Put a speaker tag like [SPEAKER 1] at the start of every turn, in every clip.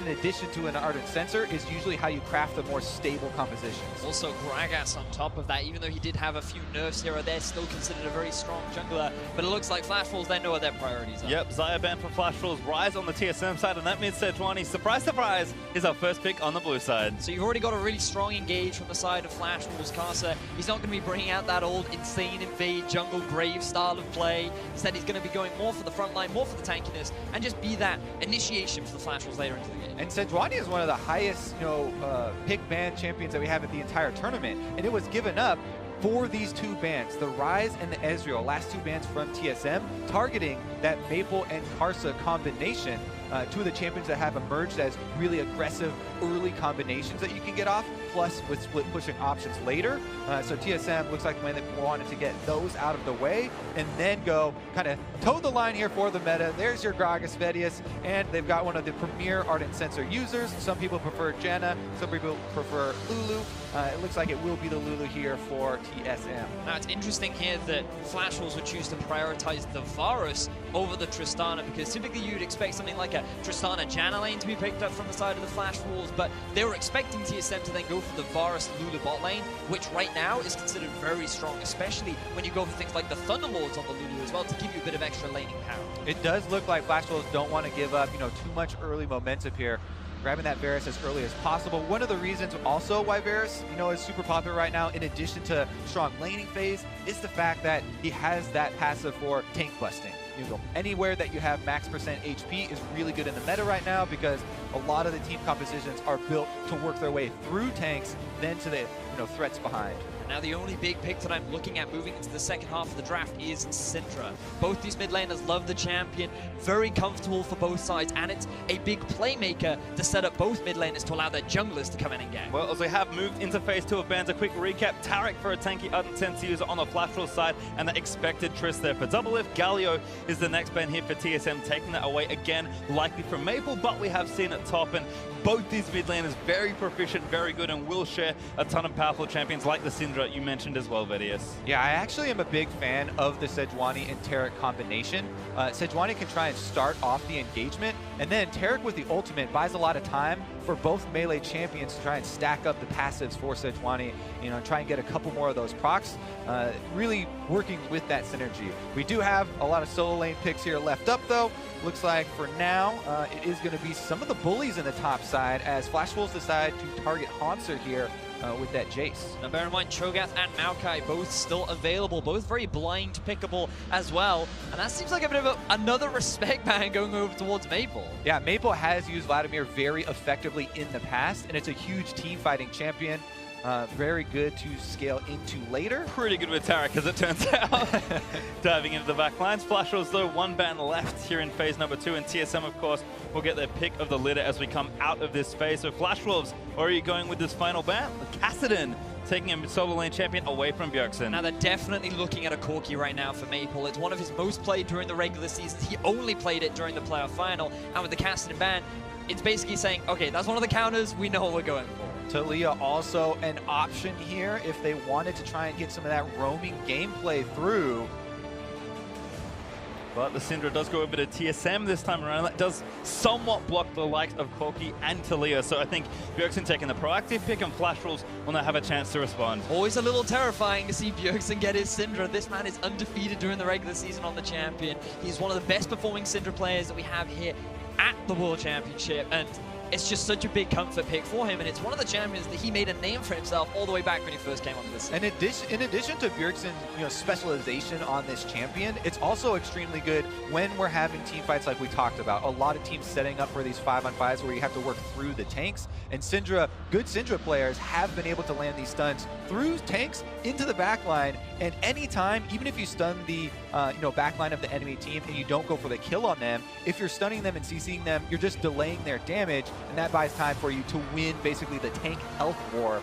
[SPEAKER 1] in addition to an Ardent Sensor, is usually how you craft the more stable compositions.
[SPEAKER 2] Also, Gragas on top of that, even though he did have a few nerfs here or there, still considered a very strong jungler. But it looks like Flash Wolves, they know what their priorities are.
[SPEAKER 3] Yep, Xayah banned for Flash Wolves, Rise on the TSM side, and that means Sejuani, surprise, surprise, is our first pick on the blue side.
[SPEAKER 2] So you've already got a really strong engage from the side of Flash Wolves. Karsa, he's not going to be bringing out that old insane invade jungle brave style of play. Instead, he's going to be going more for the front line, more for the tankiness, and just be that initiation for the Flash Wolves later into the game.
[SPEAKER 1] And Sejuani is one of the highest, pick ban champions that we have at the entire tournament, and it was given up for these two bans, the Rise and the Ezreal, last two bans from TSM, targeting that Maple and Karsa combination, two of the champions that have emerged as really aggressive early combinations that you can get off, plus with split pushing options later. So TSM looks like when they wanted to get those out of the way and then go kind of toe the line here for the meta. There's your Gragas Vedius, and they've got one of the premier Ardent Sensor users. Some people prefer Janna, some people prefer Lulu. It looks like it will be the Lulu here for TSM.
[SPEAKER 2] Now it's interesting here that Flash Wolves would choose to prioritize the Varus over the Tristana, because typically you'd expect something like a Tristana Janna lane to be picked up from the side of the Flash Wolves, but they were expecting TSM to then go for the Varus Lulu bot lane, which right now is considered very strong, especially when you go for things like the Thunderlords on the Lulu as well, to give you a bit of extra laning power.
[SPEAKER 1] It does look like Flash Wolves don't want to give up, too much early momentum here, grabbing that Varus as early as possible. One of the reasons also why Varus, is super popular right now, in addition to strong laning phase, is the fact that he has that passive for tank busting. Anywhere that you have max percent HP is really good in the meta right now, because a lot of the team compositions are built to work their way through tanks, then to the threats behind.
[SPEAKER 2] Now the only big pick that I'm looking at moving into the second half of the draft is Syndra. Both these mid laners love the champion, very comfortable for both sides, and it's a big playmaker to set up both mid laners to allow their junglers to come in and gang.
[SPEAKER 3] Well, as we have moved into phase 2 of bans, a quick recap. Tarek for a tanky Ardent Sensor user on the Flash Wolves side, and the expected Triss there for Double Lift. Galio is the next ban here for TSM, taking that away again, likely from Maple, but we have seen it top, and both these mid laners very proficient, very good, and will share a ton of powerful champions like the Syndra you mentioned as well, Vedius.
[SPEAKER 1] Yeah, I actually am a big fan of the Sejuani and Tarek combination. Sejuani can try and start off the engagement, and then Tarek with the ultimate buys a lot of time for both melee champions to try and stack up the passives for Sejuani, and try and get a couple more of those procs, really working with that synergy. We do have a lot of solo lane picks here left up though. Looks like for now, it is going to be some of the bullies in the top side as Flash Wolves decide to target Hanser here with that Jace.
[SPEAKER 2] Now bear in mind, Cho'Gath and Maokai both still available, both very blind pickable as well, and that seems like a bit of another respect ban going over towards Maple.
[SPEAKER 1] Yeah, Maple has used Vladimir very effectively in the past, and it's a huge team fighting champion. Very good to scale into later.
[SPEAKER 3] Pretty good with Tarek, as it turns out. Diving into the back lines. Flash Wolves, though, one ban left here in phase number 2, and TSM, of course, will get their pick of the litter as we come out of this phase. So Flash Wolves, or are you going with this final ban? Kassadin taking a solo lane champion away from Bjergsen.
[SPEAKER 2] Now they're definitely looking at a Corki right now for Maple. It's one of his most played during the regular season. He only played it during the playoff final, and with the Kassadin ban, it's basically saying, okay, that's one of the counters, we know what we're going for.
[SPEAKER 1] Talia also an option here if they wanted to try and get some of that roaming gameplay through.
[SPEAKER 3] But the Syndra does go over to TSM this time around. That does somewhat block the likes of Corki and Talia. So I think Bjergsen taking the proactive pick, and Flash Wolves will now have a chance to respond.
[SPEAKER 2] Always a little terrifying to see Bjergsen get his Syndra. This man is undefeated during the regular season on the champion. He's one of the best performing Syndra players that we have here at the World Championship, and it's just such a big comfort pick for him, and it's one of the champions that he made a name for himself all the way back when he first came onto this scene.
[SPEAKER 1] And in addition to Bjergsen's specialization on this champion, it's also extremely good when we're having team fights like we talked about. A lot of teams setting up for these 5-on-5s where you have to work through the tanks, and good Syndra players have been able to land these stuns through tanks into the backline, and anytime, even if you stun the backline of the enemy team and you don't go for the kill on them, if you're stunning them and CCing them, you're just delaying their damage, and that buys time for you to win basically the tank health war,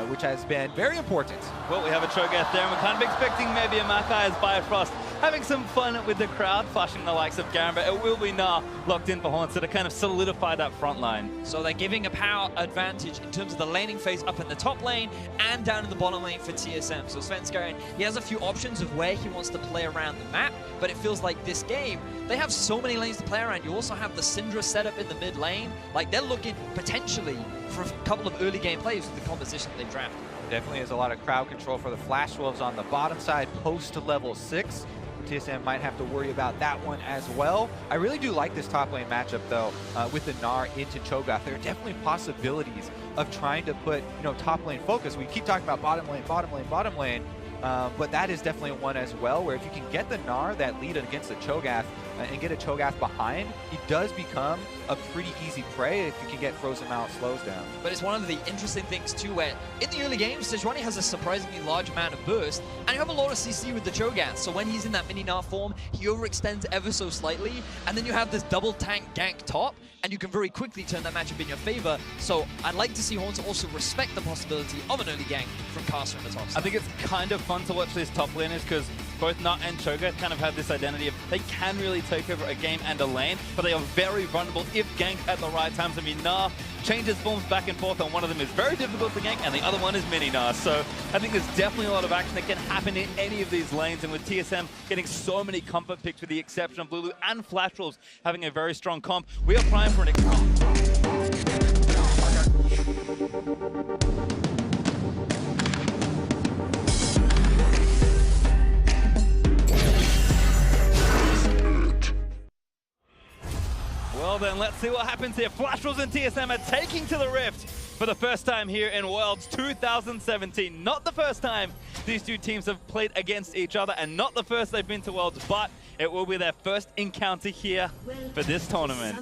[SPEAKER 1] which has been very important.
[SPEAKER 3] Well, we have a Cho'Gath there, and we're kind of expecting maybe a Maokai as Bifrost having some fun with the crowd, flashing the likes of Garen, but it will be Nah locked in for Haunted to kind of solidify that front line.
[SPEAKER 2] So they're giving a power advantage in terms of the laning phase up in the top lane and down in the bottom lane for TSM. So Svenskeren, he has a few options of where he wants to play around the map, but it feels like this game, they have so many lanes to play around. You also have the Syndra setup in the mid lane. Like, they're looking potentially for a couple of early game plays with the composition they've drafted.
[SPEAKER 1] Definitely is a lot of crowd control for the Flash Wolves on the bottom side, post to level 6. TSM might have to worry about that one as well. I really do like this top lane matchup, though, with the Gnar into Cho'Gath. There are definitely possibilities of trying to put, top lane focus. We keep talking about bottom lane, bottom lane, bottom lane, but that is definitely one as well, where if you can get the Gnar, that lead against the Cho'Gath, and get a Cho'Gath behind, he does become a pretty easy prey if you can get Frozen Mount slows down.
[SPEAKER 2] But it's one of the interesting things too, where in the early games, Sejuani has a surprisingly large amount of burst, and you have a lot of CC with the Cho'Gath. So when he's in that mini Gnar form, he overextends ever so slightly, and then you have this double tank gank top, and you can very quickly turn that matchup in your favor. So I'd like to see Horns also respect the possibility of an early gank from Caster in the top side.
[SPEAKER 3] I think it's kind of fun to watch these top laners because both Nut and Cho'Gath kind of have this identity of they can really take over a game and a lane, but they are very vulnerable if ganked at the right times. I mean, Gnar changes forms back and forth, and one of them is very difficult to gank, and the other one is mini Gnar. So I think there's definitely a lot of action that can happen in any of these lanes, and with TSM getting so many comfort picks with the exception of Lulu and Flash Wolves having a very strong comp, we are primed for an Well then, let's see what happens here. Flash Wolves and TSM are taking to the Rift for the first time here in Worlds 2017. Not the first time these two teams have played against each other, and not the first they've been to Worlds, but it will be their first encounter here for this tournament.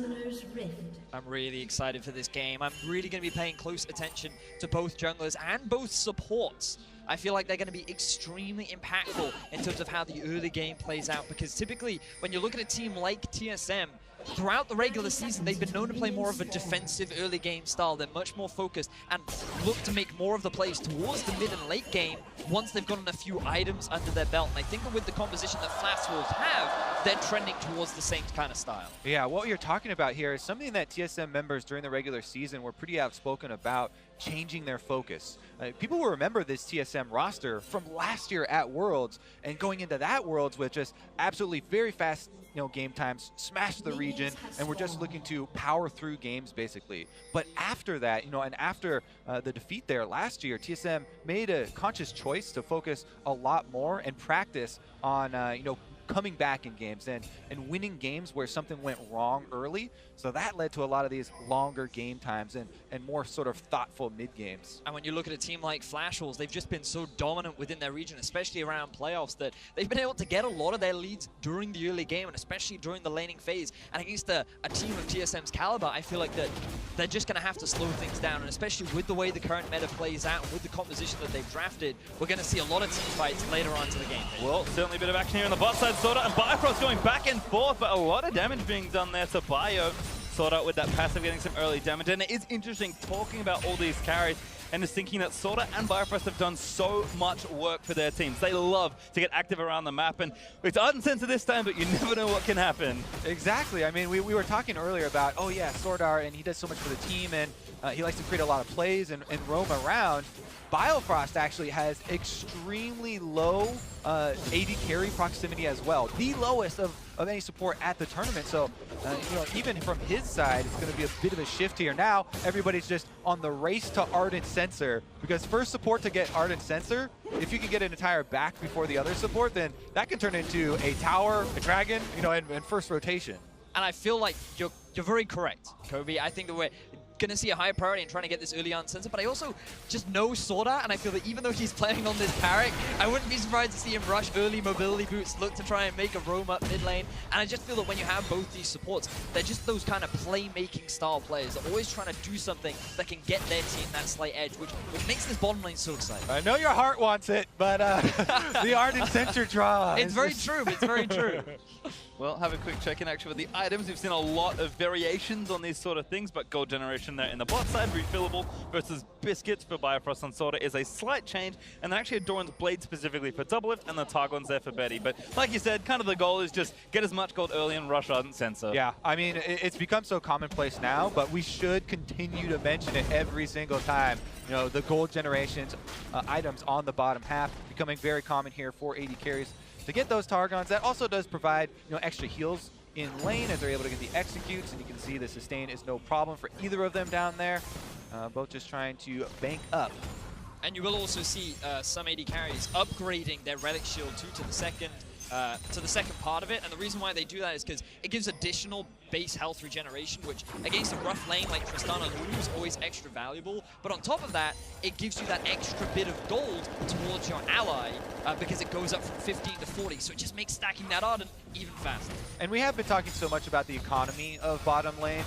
[SPEAKER 2] I'm really excited for this game. I'm really going to be paying close attention to both junglers and both supports. I feel like they're going to be extremely impactful in terms of how the early game plays out, because typically when you look at a team like TSM, throughout the regular season, they've been known to play more of a defensive early game style. They're much more focused and look to make more of the plays towards the mid and late game once they've gotten a few items under their belt. And I think that with the composition that Flash Wolves have, they're trending towards the same kind of style.
[SPEAKER 1] Yeah, what you're talking about here is something that TSM members during the regular season were pretty outspoken about, changing their focus. People will remember this TSM roster from last year at Worlds, and going into that Worlds with just absolutely very fast game times, smash the region, and we're just looking to power through games basically. But after that, and after the defeat there last year, TSM made a conscious choice to focus a lot more and practice on coming back in games and winning games where something went wrong early. So that led to a lot of these longer game times and more sort of thoughtful mid games.
[SPEAKER 2] And when you look at a team like Flash Wolves, they've just been so dominant within their region, especially around playoffs, that they've been able to get a lot of their leads during the early game, and especially during the laning phase. And against a team of TSM's caliber, I feel like that they're just going to have to slow things down. And especially with the way the current meta plays out, with the composition that they've drafted, we're going to see a lot of team fights later on to the game.
[SPEAKER 3] Well, certainly a bit of action here on the bot side. Sorta and Bifrost going back and forth, but a lot of damage being done there to Bio. Sorta with that passive getting some early damage. And it is interesting talking about all these carries and just thinking that Sorta and Bifrost have done so much work for their teams. They love to get active around the map, and it's Ardent Sensor this time, but you never know what can happen.
[SPEAKER 1] Exactly. I mean, we were talking earlier about, oh yeah, Sordar, and he does so much for the team, and he likes to create a lot of plays and roam around. Bifrost actually has extremely low AD carry proximity as well, the lowest of any support at the tournament. So, even from his side, it's going to be a bit of a shift here. Now, everybody's just on the race to Ardent Sensor, because first support to get Ardent Sensor, if you can get an entire back before the other support, then that can turn into a tower, a dragon, and first rotation.
[SPEAKER 2] And I feel like you're very correct, Kobe. I think that we're going to see a higher priority in trying to get this early on sensor, but I also just know Sorda, and I feel that even though he's playing on this Carrick, I wouldn't be surprised to see him rush early mobility boots, look to try and make a roam up mid lane. And I just feel that when you have both these supports, they're just those kind of playmaking style players. They're always trying to do something that can get their team that slight edge, which makes this bottom lane so exciting.
[SPEAKER 1] I know your heart wants it, but the Ardent Sensor draw.
[SPEAKER 2] It's very true. It's very true.
[SPEAKER 3] Well, have a quick check-in actually with the items. We've seen a lot of variations on these sort of things, but gold generation there in the bot side, refillable versus biscuits for Bifrost and Sorta is a slight change, and then actually Doran's blade specifically for Double Lift, and the Targon's there for Betty. But like you said, kind of the goal is just get as much gold early and rush Ardent Sensor.
[SPEAKER 1] Yeah, I mean, it's become so commonplace now, but we should continue to mention it every single time. You know, the gold generations items on the bottom half becoming very common here for AD carries. To get those Targons, that also does provide, you know, extra heals in lane as they're able to get the executes, and you can see the sustain is no problem for either of them down there. Both just trying to bank up.
[SPEAKER 2] And you will also see some AD carries upgrading their Relic Shield to the second part of it, and the reason why they do that is because it gives additional base health regeneration, which against a rough lane like Tristana Lulu is always extra valuable. But on top of that, it gives you that extra bit of gold towards your ally because it goes up from 15 to 40, so it just makes stacking that Ardent even faster.
[SPEAKER 1] And we have been talking so much about the economy of bottom lane,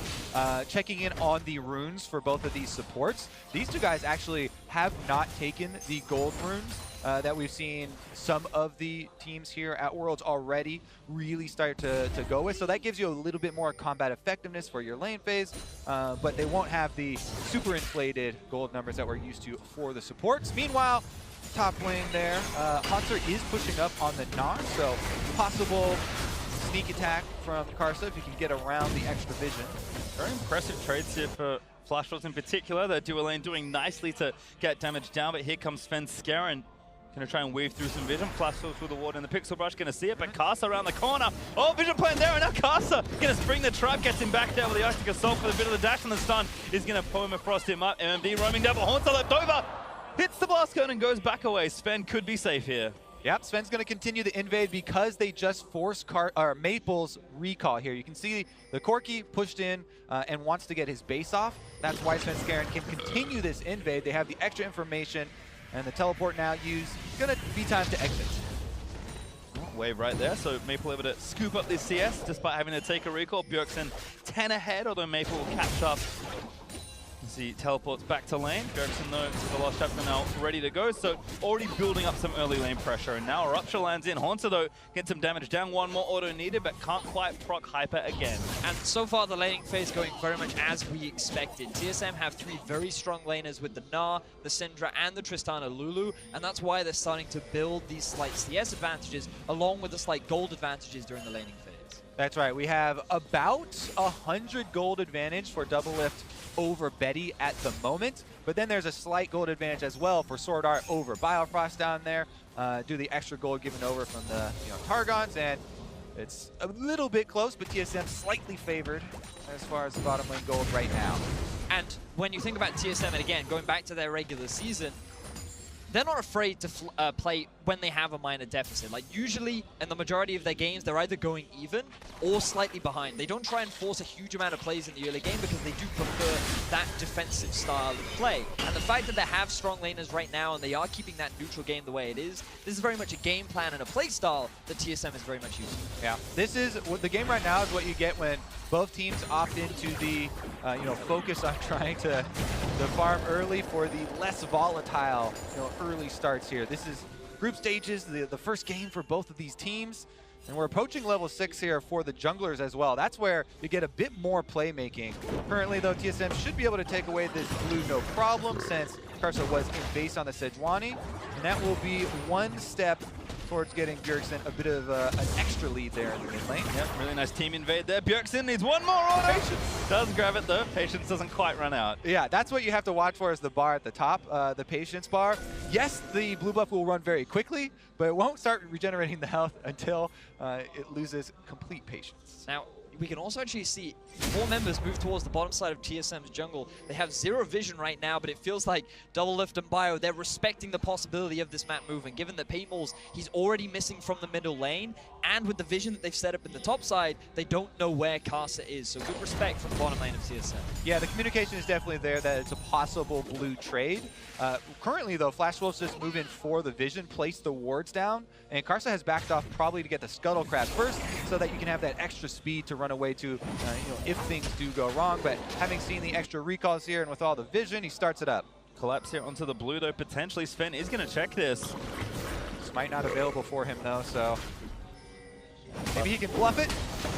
[SPEAKER 1] checking in on the runes for both of these supports. These two guys actually have not taken the gold runes that we've seen some of the teams here at Worlds already really start to go with. So that gives you a little bit more combat effectiveness for your lane phase, but they won't have the super inflated gold numbers that we're used to for the supports. Meanwhile, top lane there, Hunter is pushing up on the Gnar, so possible sneak attack from Karsa if you can get around the extra vision.
[SPEAKER 3] Very impressive trades here for Flashballs in particular. The dual lane doing nicely to get damage down, but here comes Sven Skaren. Going to try and weave through some vision. Flashballs through the ward in the pixel brush. Going to see it, but Karsa around the corner. Oh, vision plan there, and now Karsa going to spring the trap, gets him back there with the Arctic Assault for the bit of the dash, and the stun is going to permafrost him up. MMD roaming down, but Haunter left over. Hits the blast cone and goes back away. Sven could be safe here.
[SPEAKER 1] Yep, Sven's going to continue the invade because they just forced Maple's recall here. You can see the Corki pushed in and wants to get his base off. That's why Sven Skaren can continue this invade. They have the extra information, and the teleport now used. It's going to be time to exit.
[SPEAKER 3] Wave right there, so Maple able to scoop up this CS despite having to take a recall. Bjergsen 10 ahead, although Maple will catch up. He teleports back to lane. Bjergsen, though, with the last chapter now ready to go, so already building up some early lane pressure. And now Rupture lands in. Haunter, though, gets some damage down. One more auto needed, but can't quite proc Hyper again.
[SPEAKER 2] And so far, the laning phase going very much as we expected. TSM have three very strong laners with the Gnar, the Syndra, and the Tristana Lulu, and that's why they're starting to build these slight CS advantages along with the slight gold advantages during the laning phase.
[SPEAKER 1] That's right. We have about 100 gold advantage for Double Lift over Betty at the moment, but then there's a slight gold advantage as well for Sword Art over Biofrost down there, due to the extra gold given over from the Targons, and it's a little bit close, but TSM slightly favored as far as the bottom lane gold right now.
[SPEAKER 2] And when you think about TSM, and again, going back to their regular season, they're not afraid to play when they have a minor deficit. Like, usually, in the majority of their games, they're either going even or slightly behind. They don't try and force a huge amount of plays in the early game because they do prefer that defensive style of play. And the fact that they have strong laners right now and they are keeping that neutral game the way it is, this is very much a game plan and a play style that TSM is very much used to.
[SPEAKER 1] Yeah, this is what the game right now is what you get when both teams opt into the focus on trying to farm early for the less volatile early starts here. This is group stages, the first game for both of these teams, and we're approaching level 6 here for the junglers as well. That's where you get a bit more playmaking. Currently though, TSM should be able to take away this blue no problem since Karsa was in base on the Sejuani, and that will be one step towards getting Bjergsen a bit of an extra lead there in the mid lane.
[SPEAKER 3] Yep, really nice team invade there. Bjergsen needs one more auto. Patience does grab it though. Patience doesn't quite run out.
[SPEAKER 1] Yeah, that's what you have to watch for is the bar at the top, the patience bar. Yes, the blue buff will run very quickly, but it won't start regenerating the health until it loses complete patience.
[SPEAKER 2] Now, we can also actually see 4 members move towards the bottom side of TSM's jungle. They have 0 vision right now, but it feels like Double Lift and Bio, they're respecting the possibility of this map moving. Given that Paintballs, he's already missing from the middle lane, and with the vision that they've set up in the top side, they don't know where Karsa is. So good respect from the bottom lane of TSM.
[SPEAKER 1] Yeah, the communication is definitely there that it's a possible blue trade. Currently though, Flash Wolves just move in for the vision, place the wards down, and Karsa has backed off probably to get the Scuttle Crab first so that you can have that extra speed to run away to, if things do go wrong. But having seen the extra recalls here and with all the vision, he starts it up.
[SPEAKER 3] Collapse here onto the blue though, potentially. Sven is going to check this.
[SPEAKER 1] This might not available for him though, so maybe he can bluff it.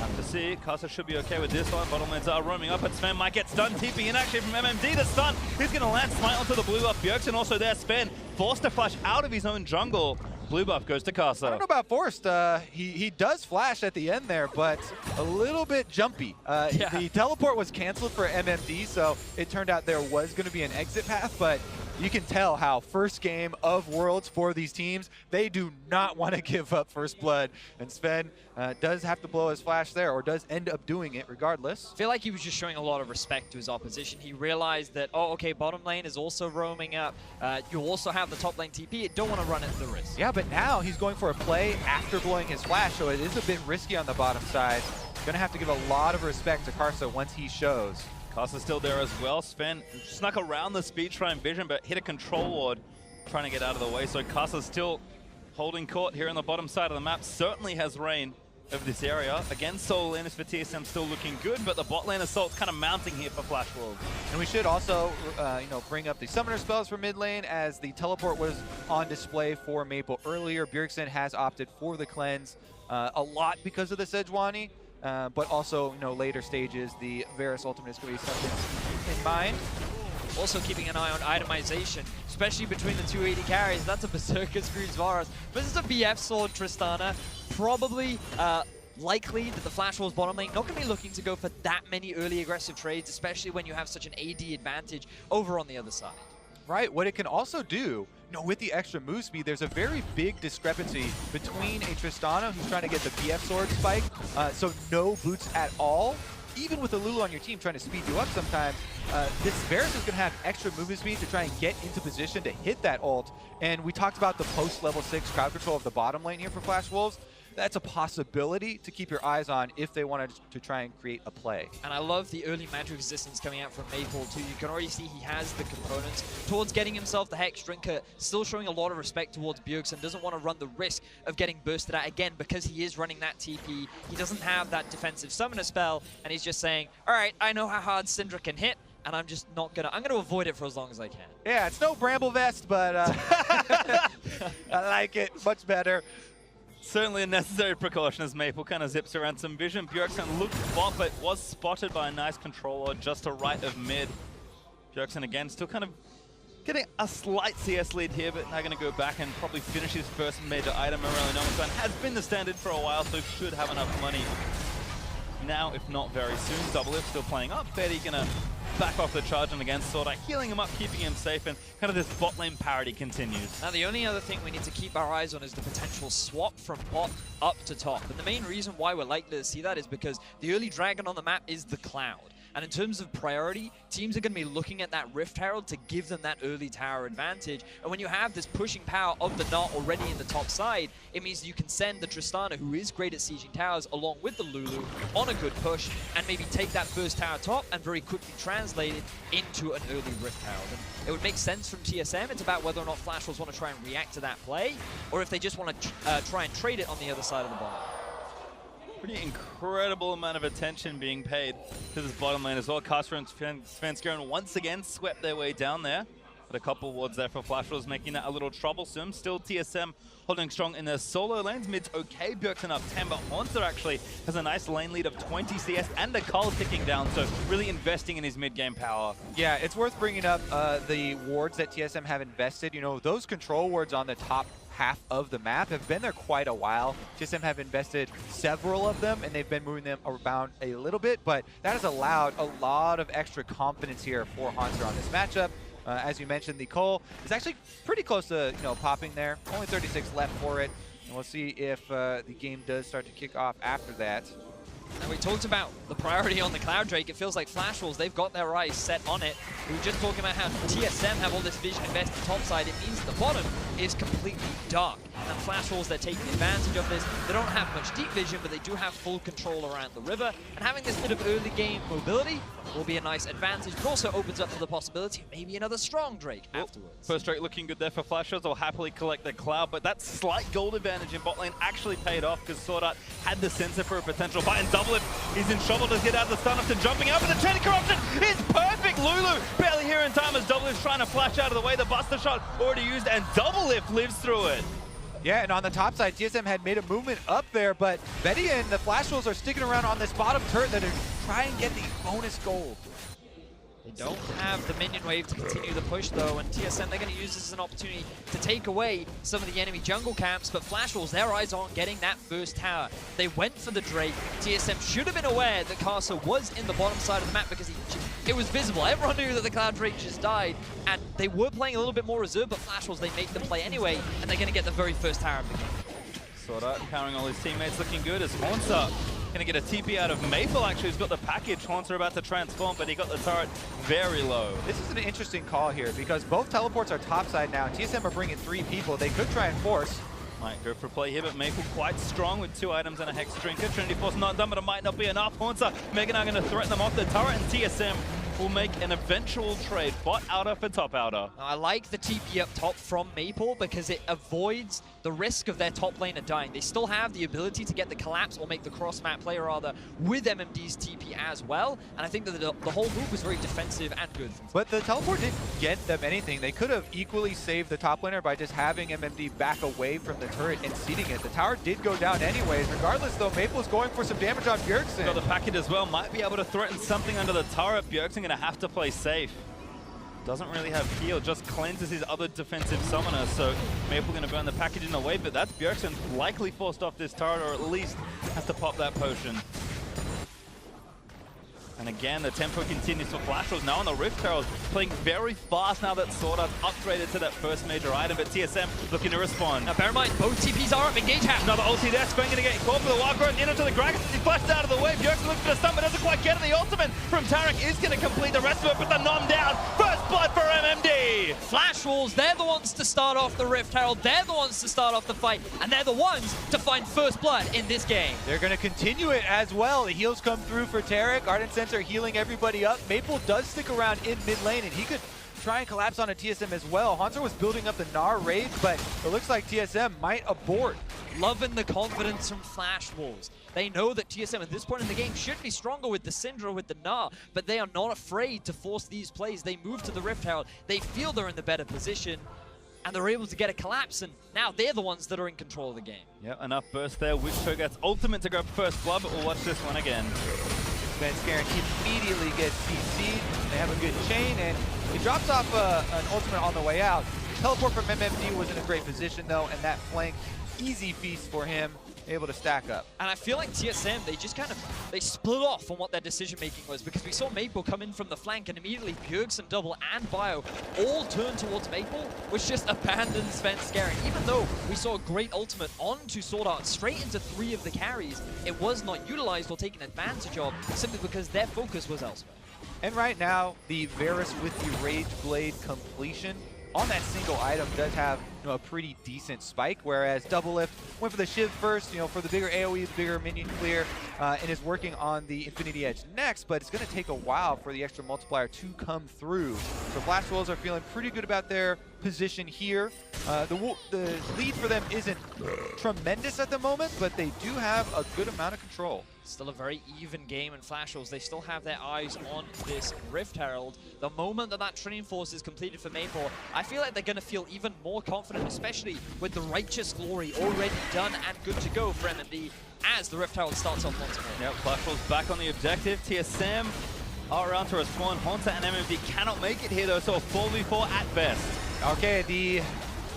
[SPEAKER 3] have to see. Casa should be okay with this one. Bottom lanes are roaming up, but Sven might get stunned. TP in actually from MMD. The stun is going to land smite onto the blue buff. Bjergsen also there. Sven forced to flash out of his own jungle. Blue buff goes to Casa.
[SPEAKER 1] I don't know about forced. He does flash at the end there, but a little bit jumpy.
[SPEAKER 2] Yeah.
[SPEAKER 1] The teleport was canceled for MMD, so it turned out there was going to be an exit path, but you can tell how first game of Worlds for these teams, they do not want to give up first blood. And Sven does have to blow his flash there, or does end up doing it regardless.
[SPEAKER 2] I feel like he was just showing a lot of respect to his opposition. He realized that, oh, okay, bottom lane is also roaming up. You also have the top lane TP. You don't want to run into the risk.
[SPEAKER 1] Yeah, but now he's going for a play after blowing his flash, so it is a bit risky on the bottom side. Going to have to give a lot of respect to Karsa once he shows.
[SPEAKER 3] Casa's still there as well. Sven snuck around the speed shrine vision, but hit a control ward trying to get out of the way. So Casa's still holding court here on the bottom side of the map. Certainly has reign over this area. Again, solo laners for TSM still looking good, but the bot lane assault's kind of mounting here for Flash Wolves.
[SPEAKER 1] And we should also, bring up the summoner spells for mid lane, as the teleport was on display for Maple earlier. Bjergsen has opted for the cleanse a lot because of the Sejuani. But also, later stages, the Varus ultimate is going to be something in mind.
[SPEAKER 2] Also keeping an eye on itemization, especially between the two AD carries. That's a Berserker screws Varus. But this is a BF sword Tristana. Probably likely that the Flash Wolves bottom lane not going to be looking to go for that many early aggressive trades, especially when you have such an AD advantage over on the other side.
[SPEAKER 1] Right, what it can also do, with the extra move speed, there's a very big discrepancy between a Tristana who's trying to get the BF sword spike, so no boots at all. Even with a Lulu on your team trying to speed you up sometimes, this Varus is going to have extra movement speed to try and get into position to hit that ult. And we talked about the post-level 6 crowd control of the bottom lane here for Flash Wolves. That's a possibility to keep your eyes on if they wanted to try and create a play.
[SPEAKER 2] And I love the early magic resistance coming out from Maple too. You can already see he has the components towards getting himself the Hex Drinker, still showing a lot of respect towards Bjergsen, doesn't want to run the risk of getting bursted out again because he is running that TP. He doesn't have that defensive summoner spell, and he's just saying, all right, I know how hard Syndra can hit, and I'm just not gonna, I'm gonna avoid it for as long as I can.
[SPEAKER 1] Yeah, it's no Bramble Vest, but I like it much better.
[SPEAKER 3] Certainly a necessary precaution as Maple kind of zips around some vision. Bjergsen looked bot, but was spotted by a nice controller just to right of mid. Bjergsen again still kind of getting a slight CS lead here, but now going to go back and probably finish his first major item. Morelli No Man's Land has been the standard for a while, so should have enough money now, if not very soon. Double If still playing up. Betty going to back off the charge and against Sorta, healing him up, keeping him safe, and kind of this bot lane parity continues.
[SPEAKER 2] Now the only other thing we need to keep our eyes on is the potential swap from bot up to top. And the main reason why we're likely to see that is because the early dragon on the map is the Cloud. And in terms of priority, teams are going to be looking at that Rift Herald to give them that early tower advantage. And when you have this pushing power of the Knot already in the top side, it means you can send the Tristana, who is great at sieging towers, along with the Lulu on a good push, and maybe take that first tower top and very quickly translate it into an early Rift Herald. And it would make sense from TSM. It's about whether or not Flash Wolves want to try and react to that play, or if they just want to try and trade it on the other side of the ball.
[SPEAKER 3] Pretty incredible amount of attention being paid to this bottom lane as well. Caster and Svenskeren once again swept their way down there. But a couple wards there for Flash Wolves, making that a little troublesome. Still TSM holding strong in their solo lanes. Mid's okay, Bjergsen up 10, but Monster actually has a nice lane lead of 20 CS and a Cull ticking down, so really investing in his mid-game power.
[SPEAKER 1] Yeah, it's worth bringing up the wards that TSM have invested. Those control wards on the top half of the map have been there quite a while. TSM have invested several of them, and they've been moving them around a little bit, but that has allowed a lot of extra confidence here for Hanser on this matchup. As you mentioned, the Cole is actually pretty close to popping there. Only 36 left for it, and we'll see if the game does start to kick off after that.
[SPEAKER 2] And we talked about the priority on the Cloud Drake. It feels like Flash Wolves, they've got their eyes set on it. We were just talking about how TSM have all this vision invested topside. It means the bottom is completely dark. And Flash Wolves, they're taking advantage of this. They don't have much deep vision, but they do have full control around the river. And having this bit of early game mobility will be a nice advantage, but also opens up for the possibility of maybe another strong Drake afterwards.
[SPEAKER 3] First Drake looking good there for Flash Wolves. They'll happily collect their Cloud, but that slight gold advantage in bot lane actually paid off because Swordart had the sensor for a potential fight, and Double If he's in trouble to get out of the stun after jumping up, and the Chain Corruption is perfect! Lulu barely here in time as Double If's trying to flash out of the way. The Buster Shot already used, and Double If lives through it.
[SPEAKER 1] Yeah, and on the top side, TSM had made a movement up there, but Betty and the Flash Wolves are sticking around on this bottom turret that are trying to get the bonus gold.
[SPEAKER 2] They don't have the minion wave to continue the push though, and TSM, they're going to use this as an opportunity to take away some of the enemy jungle camps, but Flash Wolves, their eyes on getting that first tower. They went for the Drake. TSM should have been aware that Casa was in the bottom side of the map because it was visible. Everyone knew that the Cloud Drake just died, and they were playing a little bit more reserved, but Flash Wolves, they make the play anyway, and they're going to get the very first tower of the game.
[SPEAKER 3] Sorta empowering all his teammates, looking good as Haunter gonna get a TP out of Maple. Actually, he's got the package. Haunter about to transform, but he got the turret very low.
[SPEAKER 1] This is an interesting call here because both teleports are topside now. TSM are bringing 3 people. They could try and force.
[SPEAKER 3] Might go for a play here, but Maple quite strong with 2 items and a Hex Drinker. Trinity Force not done, but it might not be enough. Haunter, Mega now gonna threaten them off the turret, and TSM will make an eventual trade. Bot outer for top outer.
[SPEAKER 2] I like the TP up top from Maple because it avoids the risk of their top laner dying. They still have the ability to get the collapse or make the cross-map play rather with MMD's TP as well. And I think that the whole move was very defensive and good.
[SPEAKER 1] But the teleport didn't get them anything. They could have equally saved the top laner by just having MMD back away from the turret and seating it. The tower did go down anyways. Regardless though, Maple's going for some damage on Bjergsen.
[SPEAKER 3] Got the packet as well. Might be able to threaten something under the turret. Bjergsen gonna have to play safe. Doesn't really have heal, just cleanses his other defensive summoner, so Maple gonna burn the package in the way, but that's Bjergsen likely forced off this turret, or at least has to pop that potion. And again, the tempo continues for Flash Wolves. Now on the Rift Herald, playing very fast now that Sword Art's upgraded to that first major item, but TSM looking to respond.
[SPEAKER 2] Now bear in mind, both TPs are up, engage half.
[SPEAKER 3] Another ulti there, Sven gonna get caught for the wild growth, in onto the Gragas, he flashed out of the way, Bjergsen looks for the stun, but doesn't quite get it. The ultimate from Tarek is gonna complete the rest of it, but the nom down. First blood for MMD!
[SPEAKER 2] Flash Wolves, they're the ones to start off the Rift Herald, they're the ones to start off the fight, and they're the ones to find first blood in this game.
[SPEAKER 1] They're going to continue it as well. The heals come through for Tarek. Ardent Sensor healing everybody up. Maple does stick around in mid lane, and he could try and collapse on a TSM as well. Haunter was building up the Gnar rage, but it looks like TSM might abort.
[SPEAKER 2] Loving the confidence from Flash Wolves. They know that TSM at this point in the game should be stronger with the Syndra, with the Gnar, but they are not afraid to force these plays. They move to the Rift Herald. They feel they're in the better position, and they're able to get a collapse, and now they're the ones that are in control of the game.
[SPEAKER 3] Yeah, enough burst there. Witcher gets ultimate to grab first blood, but we'll watch this one again.
[SPEAKER 1] Van Skaren immediately gets CC'd. They have a good chain, and he drops off an ultimate on the way out. Teleport from MMD was in a great position, though, and that flank, easy feast for him, able to stack up.
[SPEAKER 2] And I feel like TSM, they just they split off on what their decision-making was, because we saw Maple come in from the flank, and immediately Bjergsen, Double, and Bio all turned towards Maple, which just abandoned Sven Skaren. Even though we saw a great ultimate onto Sword Art, straight into 3 of the carries, it was not utilized or taken advantage of, simply because their focus was elsewhere.
[SPEAKER 1] And right now, the Varus with the Rage Blade completion on that single item does have, a pretty decent spike, whereas Double Lift went for the Shiv first, for the bigger AoE, the bigger minion clear, and is working on the Infinity Edge next, but it's going to take a while for the extra multiplier to come through. So Flash Wolves are feeling pretty good about their position here. The lead for them isn't tremendous at the moment, but they do have a good amount of control.
[SPEAKER 2] Still a very even game in Flash Wolves. They still have their eyes on this Rift Herald. The moment that Training Force is completed for Maple, I feel like they're going to feel even more confident, especially with the Righteous Glory already done and good to go for MMD as the Rift Herald starts off once more.
[SPEAKER 3] Yep, Flash Wolves back on the objective. TSM are around to respond. Haunter and MMD cannot make it here though, so a 4v4 at best.
[SPEAKER 1] Okay, the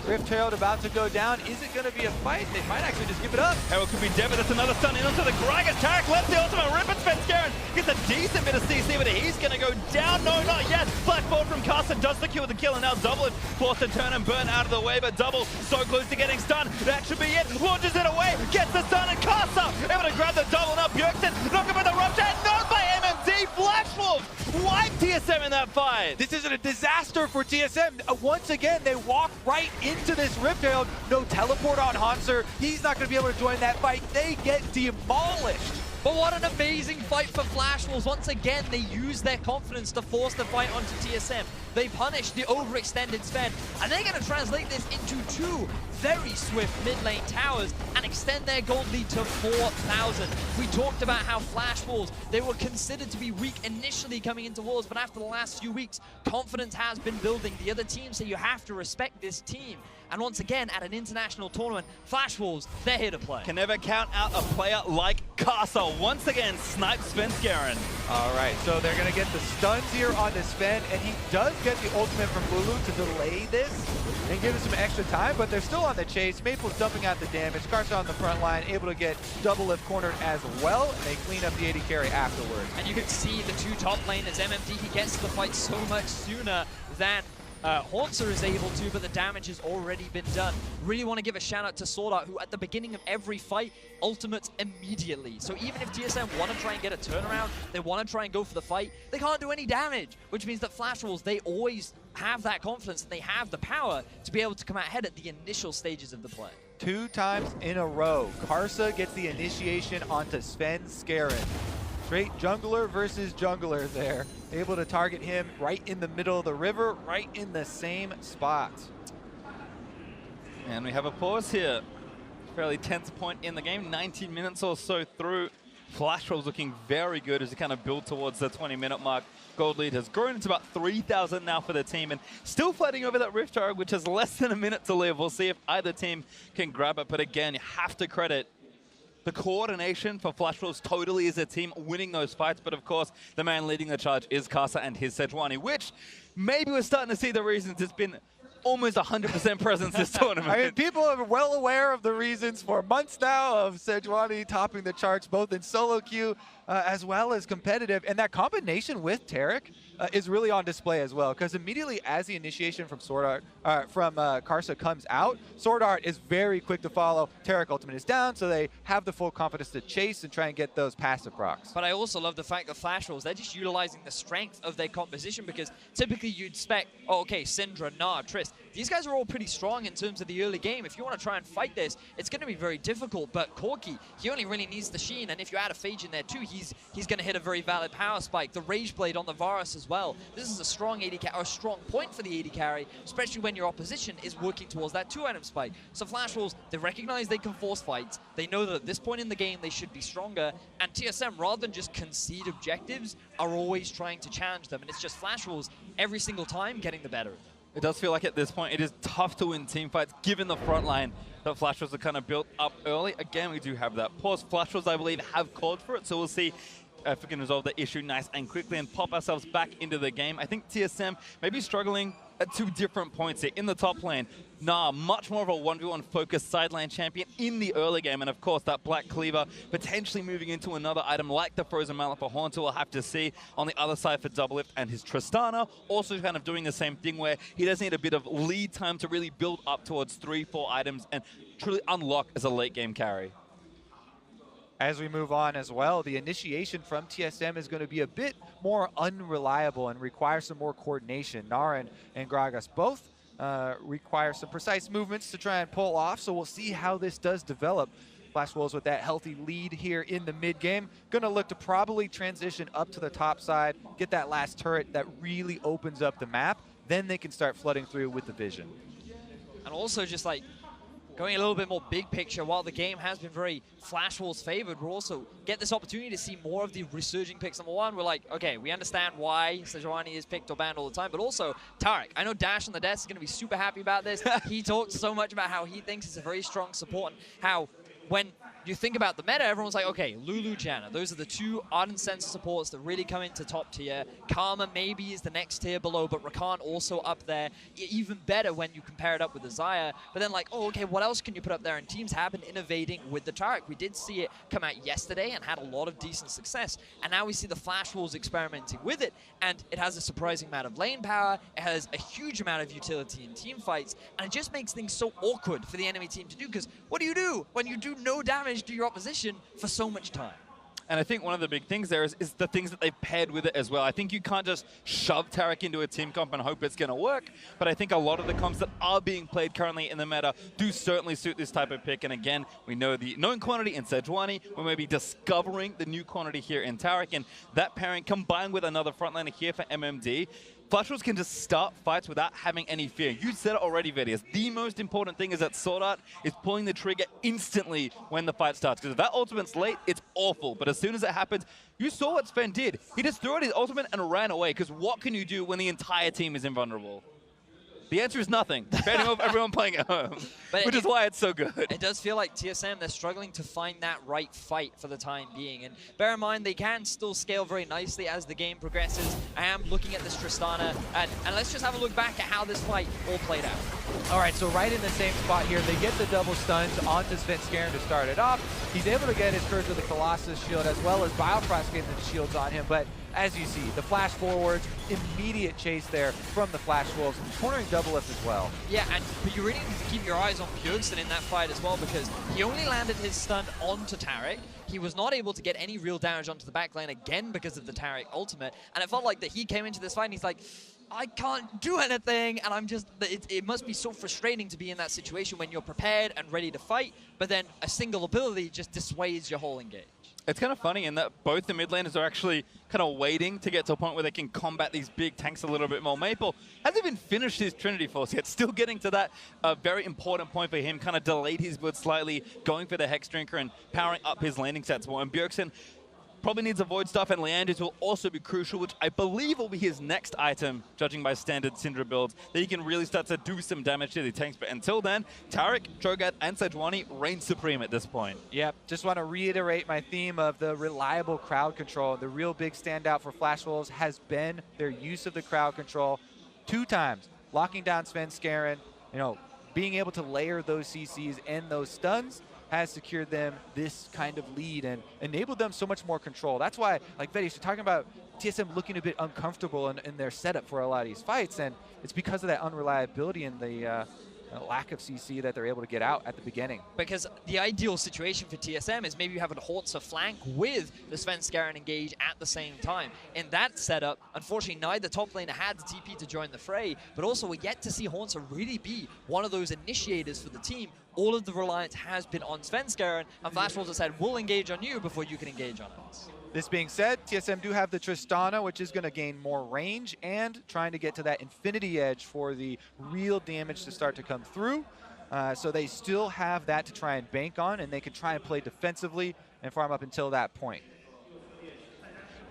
[SPEAKER 1] Rift Herald about to go down. Is it going to be a fight? They might actually just give it up.
[SPEAKER 3] Herald could be dead, but that's another stun in onto the Gragas. Tarek lets the ultimate rip, and Sven Skaren gets a decent bit of CC, but he's going to go down. No, not yet. Blackboard from Carson does the kill with the kill, and now Double is forced to turn and burn out of the way, but Double so close to getting stunned. That should be it. Launches it away, gets the stun, and Carson able to grab the Double. Now Bjergsen knocking by the rupture, and not by MMD. Flash Wolves wipe TSM in that fight.
[SPEAKER 1] This is a disaster for TSM. Once again, they walk right into this Rift Herald. No teleport on Haunter. He's not going to be able to join that fight. They get demolished.
[SPEAKER 2] But what an amazing fight for Flash Wolves. Once again, they use their confidence to force the fight onto TSM. They punish the overextended Sven, and they're going to translate this into 2 very swift mid lane towers and extend their gold lead to 4,000. We talked about how Flash Wolves, they were considered to be weak initially coming into Worlds, but after the last few weeks, confidence has been building. The other teams say you have to respect this team. And once again, at an international tournament, Flash Wolves, they're here to play.
[SPEAKER 3] Can never count out a player like Casa. Once again, snipes Sven Skaren.
[SPEAKER 1] All right, so they're going to get the stuns here on the Sven, and he does get the ultimate from Lulu to delay this and give it some extra time, but they're still on the chase. Maple's dumping out the damage. Karsa on the front line, able to get double lift cornered as well, and they clean up the AD carry afterwards.
[SPEAKER 2] And you can see the 2 top laners. MMD, he gets to the fight so much sooner than Haunter is able to, but the damage has already been done. Really want to give a shout out to Sword Art, who at the beginning of every fight ultimates immediately. So even if TSM want to try and get a turnaround, they want to try and go for the fight, they can't do any damage, which means that Flash Wolves, they always have that confidence and they have the power to be able to come out ahead at the initial stages of the play.
[SPEAKER 1] 2 times in a row, Karsa gets the initiation onto Sven Skaren. Straight jungler versus jungler there. Able to target him right in the middle of the river, right in the same spot.
[SPEAKER 3] And we have a pause here. Fairly tense point in the game, 19 minutes or so through. Flash Wolves looking very good as they kind of build towards the 20-minute mark. Gold lead has grown to about 3,000 now for the team, and still fighting over that Rift Tower, which has less than a minute to live. We'll see if either team can grab it, but again, you have to credit the coordination for Flash Wolves totally is a team winning those fights, but of course, the man leading the charge is Casa and his Sejuani, which maybe we're starting to see the reasons it's been almost 100% presence this tournament.
[SPEAKER 1] I mean, people are well aware of the reasons for months now of Sejuani topping the charts, both in solo queue as well as competitive, and that combination with Tarek is really on display as well, because immediately as the initiation from Karsa comes out, Sword Art is very quick to follow. Tarek ultimate is down, so they have the full confidence to chase and try and get those passive procs.
[SPEAKER 2] But I also love the fact that Flash Wolves, they're just utilizing the strength of their composition, because typically you'd expect, oh, okay, Syndra, Gnar, Trist, these guys are all pretty strong in terms of the early game. If you want to try and fight this, it's going to be very difficult, but Corki, he only really needs the Sheen, and if you add a Phage in there too, he's going to hit a very valid power spike. The Rage Blade on the Varus as well. This is a strong AD carry, or a strong point for the AD carry, especially when your opposition is working towards that 2-item spike. So Flash Wolves, they recognize they can force fights. They know that at this point in the game, they should be stronger. And TSM, rather than just concede objectives, are always trying to challenge them. And it's just Flash Wolves every single time getting the better of them.
[SPEAKER 3] It does feel like at this point it is tough to win team fights given the front line that Flash Wolves are kind of built up early. Again, we do have that pause. Flash Wolves, I believe, have called for it, so we'll see if we can resolve the issue nice and quickly and pop ourselves back into the game. I think TSM may be struggling at 2 different points here. In the top lane, Gnar, much more of a 1v1 focused side lane champion in the early game, and of course that Black Cleaver potentially moving into another item like the Frozen Mallet for Haunter. We'll have to see. On the other side for Double Lift and his Tristana, also kind of doing the same thing where he does need a bit of lead time to really build up towards 3-4 items and truly unlock as a late game carry.
[SPEAKER 1] As we move on as well, the initiation from TSM is going to be a bit more unreliable and require some more coordination. Gnar and Gragas both require some precise movements to try and pull off, so we'll see how this does develop. Flash Wolves with that healthy lead here in the mid game, going to look to probably transition up to the top side, get that last turret that really opens up the map, then they can start flooding through with the vision.
[SPEAKER 2] And also just like going a little bit more big picture, while the game has been very Flash Wolves favored, we'll also get this opportunity to see more of the resurging picks. Number one, we're like, okay, we understand why Sejuani is picked or banned all the time, but also Tarek. I know Dash on the desk is going to be super happy about this. He talks so much about how he thinks it's a very strong support and how when you think about the meta, everyone's like, okay, Lulu, Janna, those are the 2 Ardent Sensor supports that really come into top tier. Karma maybe is the next tier below, but Rakan also up there. Even better when you compare it up with the Xayah. But then like, oh, okay, what else can you put up there? And teams have been innovating with the Tarek. We did see it come out yesterday and had a lot of decent success. And now we see the Flash Wolves experimenting with it. And it has a surprising amount of lane power. It has a huge amount of utility in team fights. And it just makes things so awkward for the enemy team to do. Because what do you do when you do no damage to your opposition for so much time?
[SPEAKER 3] And I think one of the big things there is the things that they've paired with it as well. I think you can't just shove Tarek into a team comp and hope it's going to work, but I think a lot of the comps that are being played currently in the meta do certainly suit this type of pick. And again, we know the known quantity in Sejuani. We're maybe discovering the new quantity here in Tarek, and that pairing combined with another frontliner here for MMD, Flashwolves can just start fights without having any fear. You said it already, Vedius. The most important thing is that Sword Art is pulling the trigger instantly when the fight starts. Because if that ultimate's late, it's awful. But as soon as it happens, you saw what Sven did. He just threw out his ultimate and ran away. Because what can you do when the entire team is invulnerable? The answer is nothing. Depending on everyone playing at home, which is why it's so good.
[SPEAKER 2] It does feel like TSM, they're struggling to find that right fight for the time being. And bear in mind, they can still scale very nicely as the game progresses. I am looking at this Tristana, and let's just have a look back at how this fight all played out.
[SPEAKER 1] All right, so right in the same spot here, they get the double stuns onto Svenskeren to start it off. He's able to get his Curse of the Colossus shield as well as Biofrost getting the shields on him, but as you see, the flash forwards, immediate chase there from the Flash Wolves, cornering Doublelift as well.
[SPEAKER 2] Yeah, but you really need to keep your eyes on Bjergsen in that fight as well, because he only landed his stun onto Tarek. He was not able to get any real damage onto the back lane again because of the Tarek ultimate, and it felt like that he came into this fight and he's like, I can't do anything, and I'm just, it must be so frustrating to be in that situation when you're prepared and ready to fight, but then a single ability just dissuades your whole engage.
[SPEAKER 3] It's kind of funny in that both the mid laners are actually kind of waiting to get to a point where they can combat these big tanks a little bit more. Maple hasn't even finished his Trinity Force yet, still getting to that very important point for him, kind of delayed his build slightly, going for the Hex Drinker and powering up his landing sets more. And Bjergsen probably needs a Void Staff, and Leanders will also be crucial, which I believe will be his next item, judging by standard Syndra builds, that he can really start to do some damage to the tanks. But until then, Tarek, Cho'Gath, and Sejuani reign supreme at this point.
[SPEAKER 1] Yep, just want to reiterate my theme of the reliable crowd control. The real big standout for Flash Wolves has been their use of the crowd control 2 times, locking down Svenskeren, being able to layer those CCs and those stuns has secured them this kind of lead and enabled them so much more control. That's why, like Vedius, you're talking about TSM looking a bit uncomfortable in their setup for a lot of these fights, and it's because of that unreliability and the lack of CC that they're able to get out at the beginning.
[SPEAKER 2] Because the ideal situation for TSM is maybe you have a Hauntzer flank with the Svenskeren engage at the same time. In that setup, unfortunately, neither top laner had the TP to join the fray, but also we're yet to see Hauntzer really be one of those initiators for the team. All of the reliance has been on Svenskeren, and Flash Wolves have said, we'll engage on you before you can engage on us.
[SPEAKER 1] This being said, TSM do have the Tristana, which is going to gain more range and trying to get to that Infinity Edge for the real damage to start to come through. So they still have that to try and bank on, and they can try and play defensively and farm up until that point.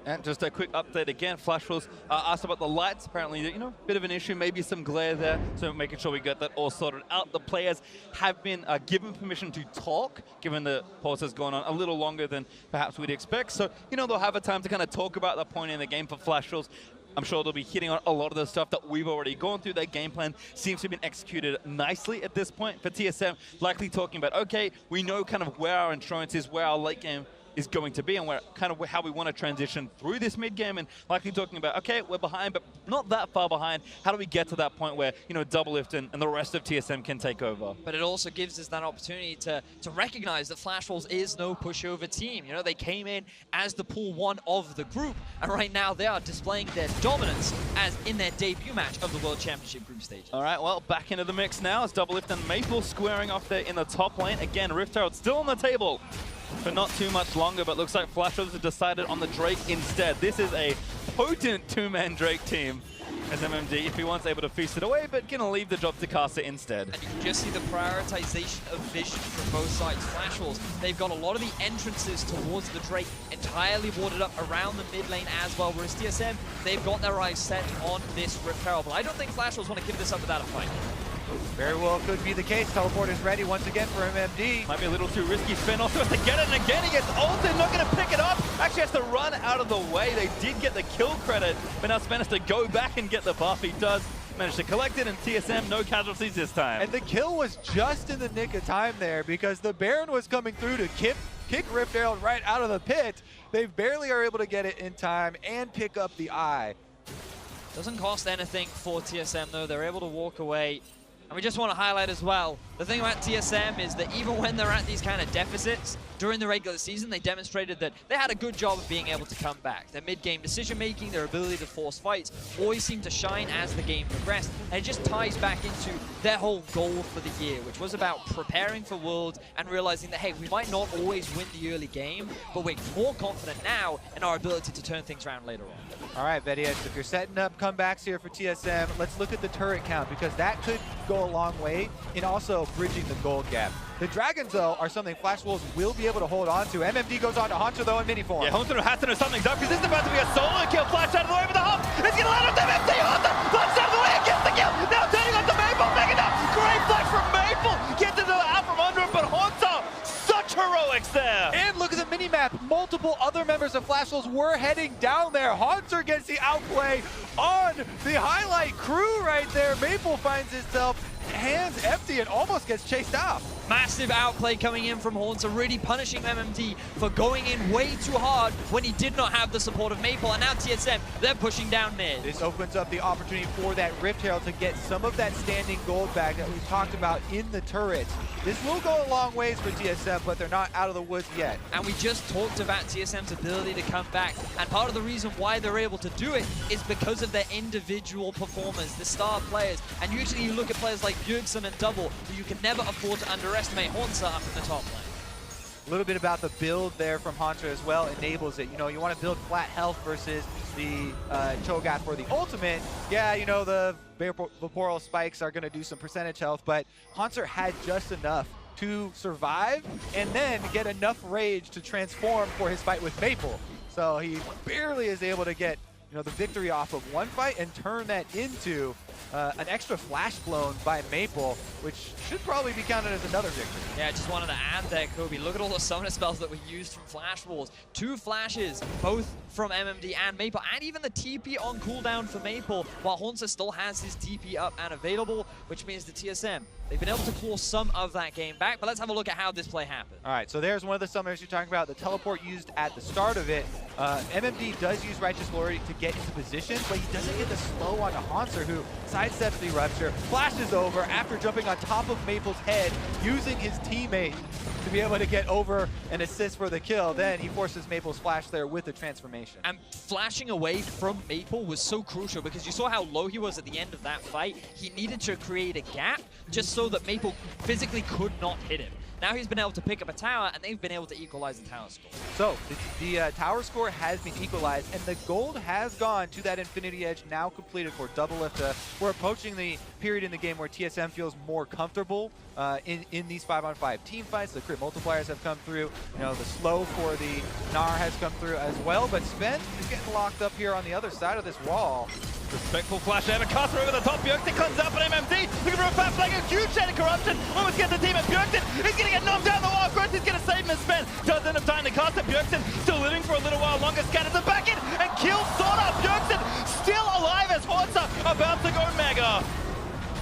[SPEAKER 3] And just a quick update again, Flash Wolves asked about the lights. Apparently, bit of an issue, maybe some glare there. So making sure we get that all sorted out. The players have been given permission to talk, given the pause has gone on a little longer than perhaps we'd expect. So, they'll have a time to kind of talk about the point in the game for Flash Wolves. I'm sure they'll be hitting on a lot of the stuff that we've already gone through. Their game plan seems to have been executed nicely at this point. For TSM, likely talking about, okay, we know kind of where our insurance is, where our late game is going to be, and how we want to transition through this mid game, and likely talking about, okay, we're behind, but not that far behind. How do we get to that point where Doublelift and the rest of TSM can take over?
[SPEAKER 2] But it also gives us that opportunity to recognize that Flash Wolves is no pushover team. They came in as the pool 1 of the group, and right now they are displaying their dominance as in their debut match of the World Championship group stage.
[SPEAKER 3] All right, well, back into the mix now as Doublelift and Maple squaring off there in the top lane. Again, Rift Herald still on the table for not too much longer, but looks like Flash Wolves have decided on the Drake instead. This is a potent 2-man Drake team as MMD, if he wants, able to feast it away, but gonna leave the job to Casa instead.
[SPEAKER 2] And you can just see the prioritization of vision from both sides. Flash Wolves, they've got a lot of the entrances towards the Drake entirely warded up around the mid lane as well, whereas TSM, they've got their eyes set on this Rift Herald. But I don't think Flash Wolves want to give this up without a fight.
[SPEAKER 1] Very well could be the case. Teleport is ready once again for MMD.
[SPEAKER 3] Might be a little too risky. Sven also has to get it, and again he gets ulted, not going to pick it up. Actually has to run out of the way. They did get the kill credit, but now Sven has to go back and get the buff. He does manage to collect it, and TSM, no casualties this time.
[SPEAKER 1] And the kill was just in the nick of time there, because the Baron was coming through to kick Rift Herald right out of the pit. They barely are able to get it in time and pick up the eye.
[SPEAKER 2] Doesn't cost anything for TSM though. They're able to walk away. And we just want to highlight as well, the thing about TSM is that even when they're at these kind of deficits, during the regular season, they demonstrated that they had a good job of being able to come back. Their mid-game decision-making, their ability to force fights, always seemed to shine as the game progressed. And it just ties back into their whole goal for the year, which was about preparing for Worlds and realizing that, hey, we might not always win the early game, but we're more confident now in our ability to turn things around later on.
[SPEAKER 1] All right, Betty, if you're setting up comebacks here for TSM, let's look at the turret count, because that could go a long way in also bridging the gold gap. The Dragons, though, are something Flash Wolves will be able to hold on to. MMD goes on to Haunter, though, in mini form.
[SPEAKER 3] Yeah, Haunter has to know something's up, because this is about to be a solo kill. Flash out of the way with the hump. It's going to land on MMD. Haunter flash out of the way and gets the kill. Now turning on to Maple, picking up. Great flash from Maple. Gets into the out from under him, but Haunter, such heroics there.
[SPEAKER 1] And look at the mini-map. Multiple other members of Flash Wolves were heading down there. Haunter gets the outplay on the highlight crew right there. Maple finds himself hands empty and almost gets chased off.
[SPEAKER 2] Massive outplay coming in from Haunter, really punishing MMD for going in way too hard when he did not have the support of Maple. And now TSM, they're pushing down mid.
[SPEAKER 1] This opens up the opportunity for that Rift Herald to get some of that standing gold back that we've talked about in the turrets. This will go a long ways for TSM, but they're not out of the woods yet.
[SPEAKER 2] And we just talked about TSM's ability to come back. And part of the reason why they're able to do it is because of their individual performers, the star players. And usually you look at players like Bjergsen and Double, who you can never afford to underestimate. Haunter up in the top lane.
[SPEAKER 1] A little bit about the build there from Haunter as well enables it. You know, you want to build flat health versus the Cho'Gath for the ultimate. Yeah, you know, the Vaporal spikes are going to do some percentage health, but Haunter had just enough to survive and then get enough rage to transform for his fight with Maple. So he barely is able to get, you know, the victory off of one fight and turn that into an extra flash blown by Maple, which should probably be counted as another victory.
[SPEAKER 2] Yeah, I just wanted to add there, Kobe. Look at all the summoner spells that were used from Flash Wolves. 2 flashes, both from MMD and Maple, and even the TP on cooldown for Maple, while Haunter still has his TP up and available, which means the TSM, they've been able to claw some of that game back. But let's have a look at how this play happened.
[SPEAKER 1] All right, so there's one of the summoners you're talking about, the teleport used at the start of it. MMD does use Righteous Glory to get into position, but he doesn't get the slow onto Haunter, who sidesteps the Rupture, flashes over after jumping on top of Maple's head, using his teammate to be able to get over and assist for the kill. Then he forces Maple's flash there with the transformation.
[SPEAKER 2] And flashing away from Maple was so crucial because you saw how low he was at the end of that fight. He needed to create a gap just so that Maple physically could not hit him. Now he's been able to pick up a tower, and they've been able to equalize the tower score.
[SPEAKER 1] So the tower score has been equalized, and the gold has gone to that Infinity Edge, now completed for Doublelift. We're approaching the period in the game where TSM feels more comfortable in these 5-on-5 team fights. The crit multipliers have come through. You know, the slow for the Gnar has come through as well, but Sven is getting locked up here on the other side of this wall.
[SPEAKER 3] Respectful flash there, Caster over the top. Bjergsen comes up on MMD. Looking for a fast flag, a huge chain of corruption. Almost gets the team at Bjergsen. He's going to get knocked down the wall. Of course, he's going to save him as Sven. Doesn't have time to cast it. Bjergsen still living for a little while longer. Scatters the back in and kills Sona. Bjergsen still alive as Haunter about to go mega.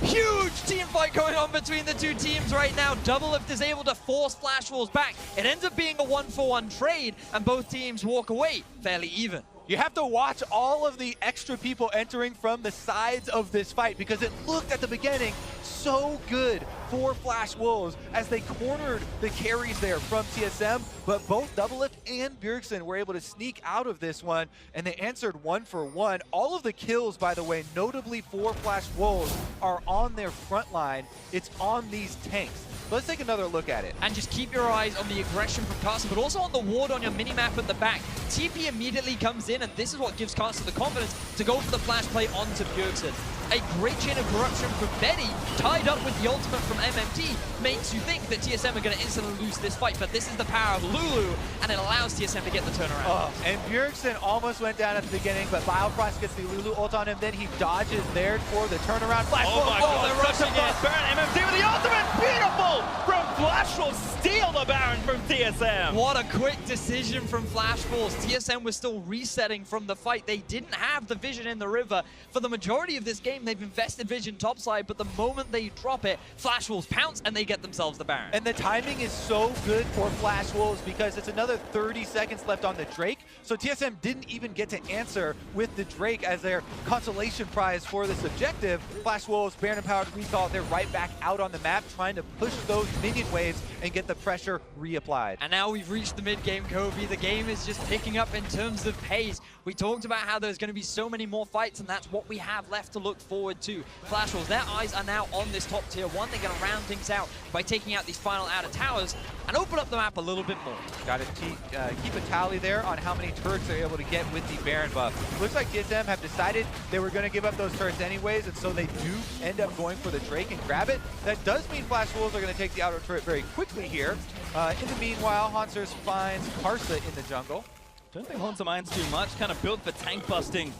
[SPEAKER 2] Huge team fight going on between the two teams right now. Doublelift is able to force Flash Wolves back. It ends up being a 1-for-1 trade, and both teams walk away fairly even.
[SPEAKER 1] You have to watch all of the extra people entering from the sides of this fight, because it looked at the beginning so good for Flash Wolves as they cornered the carries there from TSM, but both Doublelift and Bjergsen were able to sneak out of this one, and they answered 1-for-1. All of the kills, by the way, notably for Flash Wolves, are on their front line. It's on these tanks. Let's take another look at it.
[SPEAKER 2] And just keep your eyes on the aggression from Caster, but also on the ward on your minimap at the back. TP immediately comes in, and this is what gives Caster the confidence to go for the flash play onto Bjergsen. A great chain of corruption from Betty, tied up with the ultimate from MMD, makes you think that TSM are going to instantly lose this fight, but this is the power of Lulu, and it allows TSM to get the turnaround.
[SPEAKER 1] Oh, and Bjergsen almost went down at the beginning, but Biofrost gets the Lulu ult on him, then he dodges there for the turnaround. Flash
[SPEAKER 3] my God,
[SPEAKER 2] they're rushing in.
[SPEAKER 3] Baron, MMD with the ultimate, beautiful from Flash Wolves, steal the Baron from TSM.
[SPEAKER 2] What a quick decision from Flash Wolves. TSM was still resetting from the fight. They didn't have the vision in the river for the majority of this game. time. They've invested vision topside, but the moment they drop it, Flash Wolves pounce and they get themselves the Baron.
[SPEAKER 1] And the timing is so good for Flash Wolves because it's another 30 seconds left on the Drake. So TSM didn't even get to answer with the Drake as their consolation prize for this objective. Flash Wolves, Baron-empowered recall, they're right back out on the map trying to push those minion waves and get the pressure reapplied.
[SPEAKER 2] And now we've reached the mid-game, Kobe. The game is just picking up in terms of pace. We talked about how there's going to be so many more fights, and that's what we have left to look forward to. Flash Wolves, their eyes are now on this top tier 1. They're going to round things out by taking out these final outer towers and open up the map a little bit more.
[SPEAKER 1] Got to keep a tally there on how many turrets they're able to get with the Baron buff. Looks like TSM have decided they were going to give up those turrets anyways, and so they do end up going for the Drake and grab it. That does mean Flash Wolves are going to take the outer turret very quickly here. In the meanwhile, Hauntzer finds Karsa in the jungle.
[SPEAKER 3] Don't think Hauntzer minds too much. Kind of built for tank busting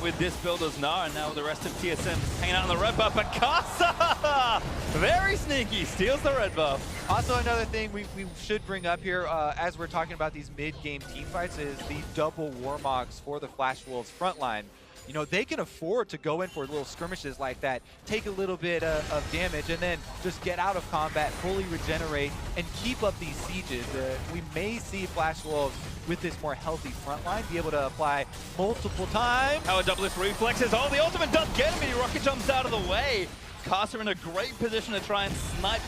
[SPEAKER 3] with this build as Gnar, and now the rest of TSM hanging out on the red buff. But Karsa, very sneaky, steals the red buff.
[SPEAKER 1] Also, another thing we should bring up here as we're talking about these mid-game team fights is the double Warmogs for the Flash Wolves frontline. You know, they can afford to go in for little skirmishes like that, take a little bit of damage, and then just get out of combat, fully regenerate, and keep up these sieges. We may see Flash Wolves with this more healthy front line be able to apply multiple times.
[SPEAKER 3] How a double lift reflexes. Oh, the ultimate does get him, and he rocket jumps out of the way. Karsa in a great position to try and snipe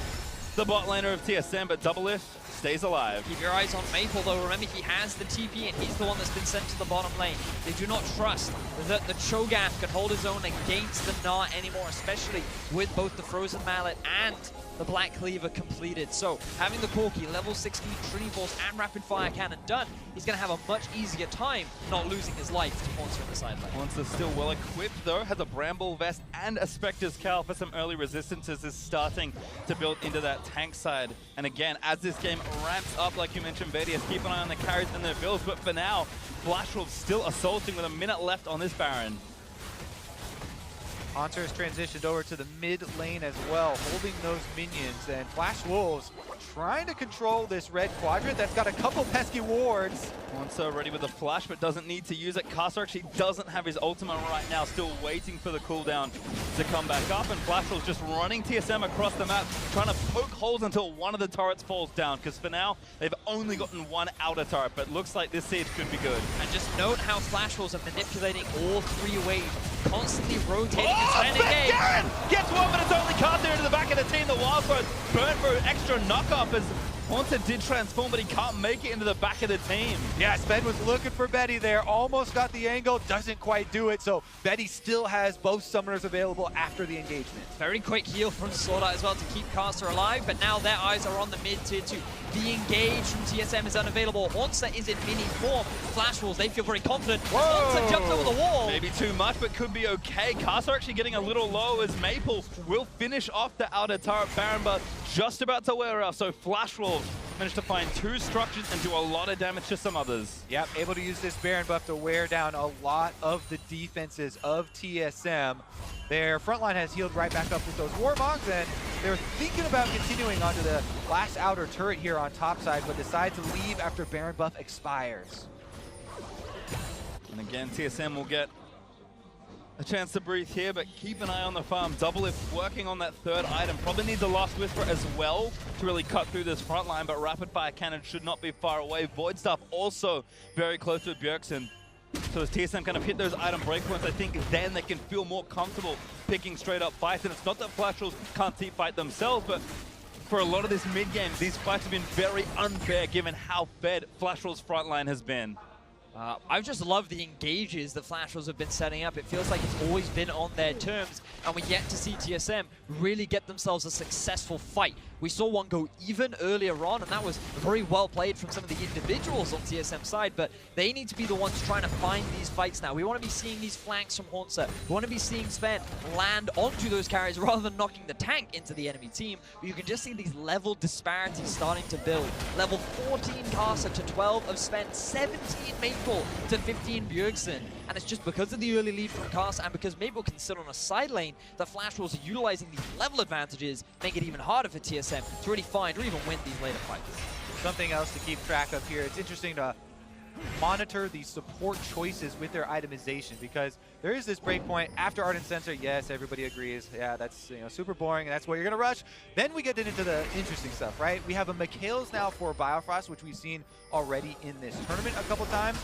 [SPEAKER 3] the bot laner of TSM, but double lift stays alive.
[SPEAKER 2] Keep your eyes on Maple, though. Remember, he has the TP, and he's the one that's been sent to the bottom lane. They do not trust that the Cho'Gath can hold his own against the Gnar anymore, especially with both the Frozen Mallet and the Black Cleaver completed. So, having the Corki, level 60 Trinity Force, and Rapid Fire Cannon done, he's going to have a much easier time not losing his life to Monster in the side lane.
[SPEAKER 3] Monster's still well equipped, though. Has a Bramble Vest and a Spectre's Cowl for some early resistances. Is starting to build into that tank side. And again, as this game ramps up, like you mentioned, Vedius, keep an eye on the carries and their builds. But for now, Flash Wolves still assaulting with a minute left on this Baron.
[SPEAKER 1] Haunter has transitioned over to the mid lane as well, holding those minions, and Flash Wolves trying to control this red quadrant that's got a couple pesky wards.
[SPEAKER 3] Haunter ready with the flash, but doesn't need to use it. Karsa actually doesn't have his ultimate right now, still waiting for the cooldown to come back up, and Flash Wolves just running TSM across the map, trying to poke holes until one of the turrets falls down, because for now, they've only gotten one outer turret, but looks like this siege could be good.
[SPEAKER 2] And just note how Flash Wolves are manipulating all three waves, constantly rotating and
[SPEAKER 3] Oh,
[SPEAKER 2] spending game.
[SPEAKER 3] Garen gets one, but it's only Karsa into the back of the team. The Wildfires burn for an extra knockoff as Haunter did transform, but he can't make it into the back of the team.
[SPEAKER 1] Yeah, Sven was looking for Betty there, almost got the angle, doesn't quite do it, so Betty still has both summoners available after the engagement.
[SPEAKER 2] Very quick heal from Slaughter as well to keep Karsa alive, but now their eyes are on the mid tier 2. The engage from TSM is unavailable. Haunter is in mini form. Flash Wolves, they feel very confident. Haunter jumps over the wall.
[SPEAKER 3] Maybe too much, but could be okay. Karsa actually getting a little low as Maple will finish off the outer turret. Baron but just about to wear off, so Flash Wolves managed to find two structures and do a lot of damage to some others.
[SPEAKER 1] Yep, able to use this Baron buff to wear down a lot of the defenses of TSM. Their frontline has healed right back up with those Warmogs, and they're thinking about continuing onto the last outer turret here on top side, but decide to leave after Baron buff expires.
[SPEAKER 3] And again, TSM will get a chance to breathe here, but keep an eye on the farm. Double if working on that third item. Probably needs a Last Whisper as well to really cut through this front line, but Rapid Fire Cannon should not be far away. Void Staff also very close with Bjergsen. So as TSM kind of hit those item breakpoints, I think then they can feel more comfortable picking straight up fights. And it's not that Flash Wolves can't team fight themselves, but for a lot of this mid-game, these fights have been very unfair given how fed Flash Wolves' front line has been.
[SPEAKER 2] I've just loved the engages that Flash Wolves have been setting up. It feels like it's always been on their terms, and we yet to see TSM really get themselves a successful fight. We saw one go even earlier on, and that was very well played from some of the individuals on TSM side, but they need to be the ones trying to find these fights now. We want to be seeing these flanks from Haunter. We want to be seeing Sven land onto those carries rather than knocking the tank into the enemy team. But you can just see these level disparities starting to build. Level 14 Karsa to 12 of Sven, 17 Maple to 15 Bjergsen. And it's just because of the early lead from Karsa and because Maple can sit on a side lane that Flash Wolves are utilizing these level advantages, make it even harder for TSM to really find or even win these later fights.
[SPEAKER 1] Something else to keep track of here. It's interesting to monitor the support choices with their itemization, because there is this breakpoint after Ardent Sensor. Yes, everybody agrees. Yeah, that's super boring, and that's what you're gonna rush. Then we get into the interesting stuff, right? We have a Mikhail's now for Biofrost, which we've seen already in this tournament a couple times.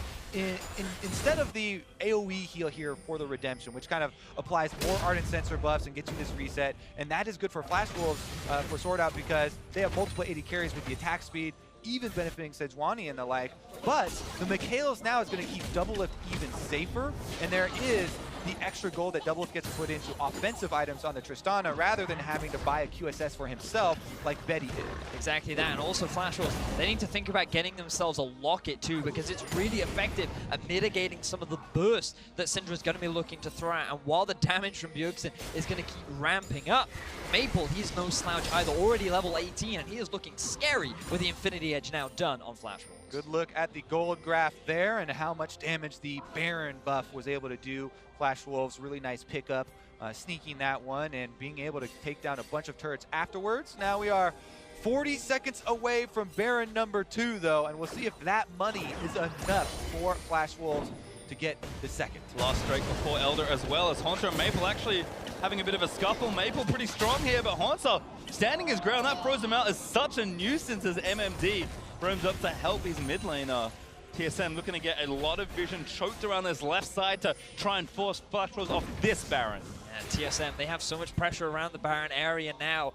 [SPEAKER 1] Instead of the AoE heal here for the Redemption, which kind of applies more Ardent Sensor buffs and gets you this reset, and that is good for Flash Wolves for Sword Out, because they have multiple 80 carries with the attack speed, even benefiting Sejuani and the like. But the Mikhail's now is going to keep Doublelift even safer, and there is the extra gold that Doublelift gets put into offensive items on the Tristana rather than having to buy a QSS for himself like Betty did.
[SPEAKER 2] Exactly that, and also Flash Wolves, they need to think about getting themselves a locket too, because it's really effective at mitigating some of the burst that Syndra's going to be looking to throw out. And while the damage from Bjergsen is going to keep ramping up, Maple, he's no slouch either, already level 18, and he is looking scary with the Infinity Edge now done on Flash Wolves.
[SPEAKER 1] Good look at the gold graph there and how much damage the Baron buff was able to do. Flash Wolves, really nice pickup, sneaking that one and being able to take down a bunch of turrets afterwards. Now we are 40 seconds away from Baron number 2, though, and we'll see if that money is enough for Flash Wolves to get the second.
[SPEAKER 3] Last strike before Elder, as well as Haunter and Maple actually having a bit of a scuffle. Maple pretty strong here, but Haunter standing his ground. That froze him out as such a nuisance as MMD roams up to help his mid laner. TSM looking to get a lot of vision choked around this left side to try and force Flash Wolves off this Baron.
[SPEAKER 2] And TSM, they have so much pressure around the Baron area now.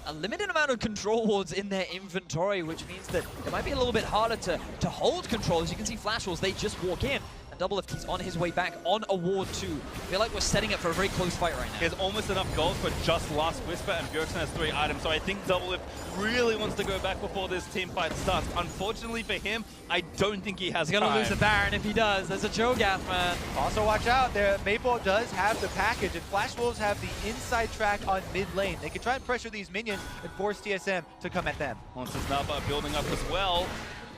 [SPEAKER 2] A limited amount of control wards in their inventory, which means that it might be a little bit harder to hold control. As you can see, Flash Wolves, they just walk in. Doublelift, he's on his way back on a ward 2. I feel like we're setting up for a very close fight right now.
[SPEAKER 3] He has almost enough gold for just Last Whisper, and Bjergsen has 3 items, so I think Doublelift really wants to go back before this team fight starts. Unfortunately for him, I don't think he has
[SPEAKER 2] He's going to lose the Baron if he does. There's a Cho'Gath, man.
[SPEAKER 1] Also watch out there, Maple does have the package, and Flash Wolves have the inside track on mid lane. They can try and pressure these minions and force TSM to come at them.
[SPEAKER 3] Monsters now building up as well.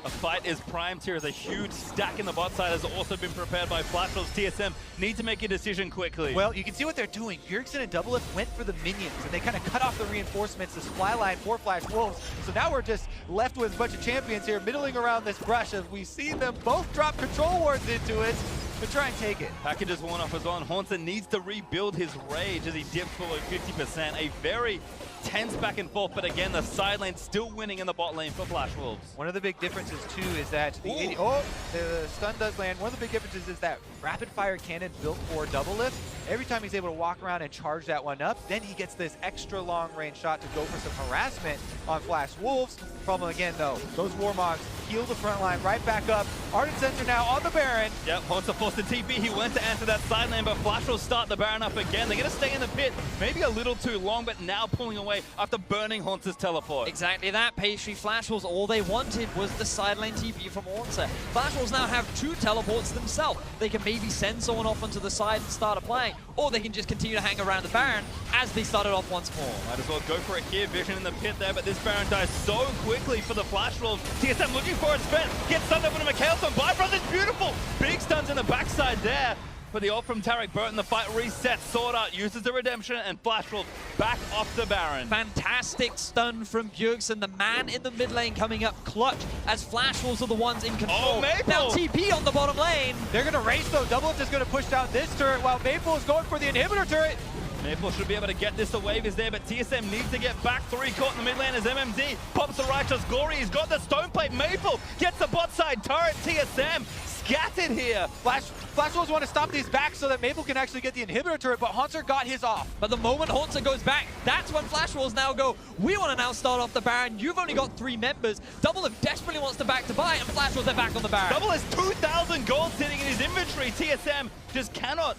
[SPEAKER 3] A fight is primed here as a huge stack in the bot side has also been prepared by Flash Wolves. TSM need to make a decision quickly.
[SPEAKER 1] Well, you can see what they're doing. Bjergsen and Doublelift went for the minions, and they kind of cut off the reinforcements, the supply line for Flash Wolves. So now we're just left with a bunch of champions here middling around this brush as we see them both drop control wards into it to try and take it.
[SPEAKER 3] Package is worn off as well, and Haunter needs to rebuild his rage as he dips below 50%. A very tense back and forth, but again, the side lane still winning in the bot lane for Flash Wolves.
[SPEAKER 1] One of the big differences too is that the stun does land. One of the big differences is that rapid fire cannon built for Doublelift. Every time he's able to walk around and charge that one up, then he gets this extra long range shot to go for some harassment on Flash Wolves. Problem again though, those Warmogs heal the front line right back up. Ardent Sensor now on the Baron.
[SPEAKER 3] Yep, Haunter forced the TP. He went to answer that side lane, but Flash will start the Baron up again. They're going to stay in the pit, maybe a little too long, but now pulling away after burning Haunter's teleport.
[SPEAKER 2] Exactly that, Pastry. Flash Wolves, all they wanted was the side lane TP from Haunter. Flash Wolves now have 2 teleports themselves. They can maybe send someone off onto the side and start applying, or they can just continue to hang around the Baron as they started off once more.
[SPEAKER 3] Might as well go for it here. Vision in the pit there, but this Baron dies so quickly for the Flash Wolves. TSM looking for its fence. Gets stunned up with a Mikhail's on Bifrost. It's beautiful. Big stuns in the backside there. For the ult from Tarek Burton, the fight resets. Sword Art uses the Redemption, and Flash Wolves back off the Baron.
[SPEAKER 2] Fantastic stun from Bjergsen, the man in the mid lane coming up clutch as Flash Wolves are the ones in control.
[SPEAKER 3] Oh, Maple!
[SPEAKER 2] Now TP on the bottom lane.
[SPEAKER 1] They're going to race though. Doublelift is going to push down this turret while Maple is going for the inhibitor turret.
[SPEAKER 3] Maple should be able to get this. The wave is there, but TSM needs to get back. 3 caught in the mid lane as MMD pops the Righteous Glory. He's got the stone plate. Maple gets the bot side turret. TSM scattered here.
[SPEAKER 1] Flash Wolves want to stop these back so that Maple can actually get the inhibitor turret, but Haunter got his off.
[SPEAKER 2] But the moment Haunter goes back, that's when Flash Wolves now go, we want to now start off the Baron. You've only got 3 members. Doublelift desperately wants to back to buy, and Flash Wolves are back on the Baron.
[SPEAKER 3] Double has 2,000 gold sitting in his inventory. TSM just cannot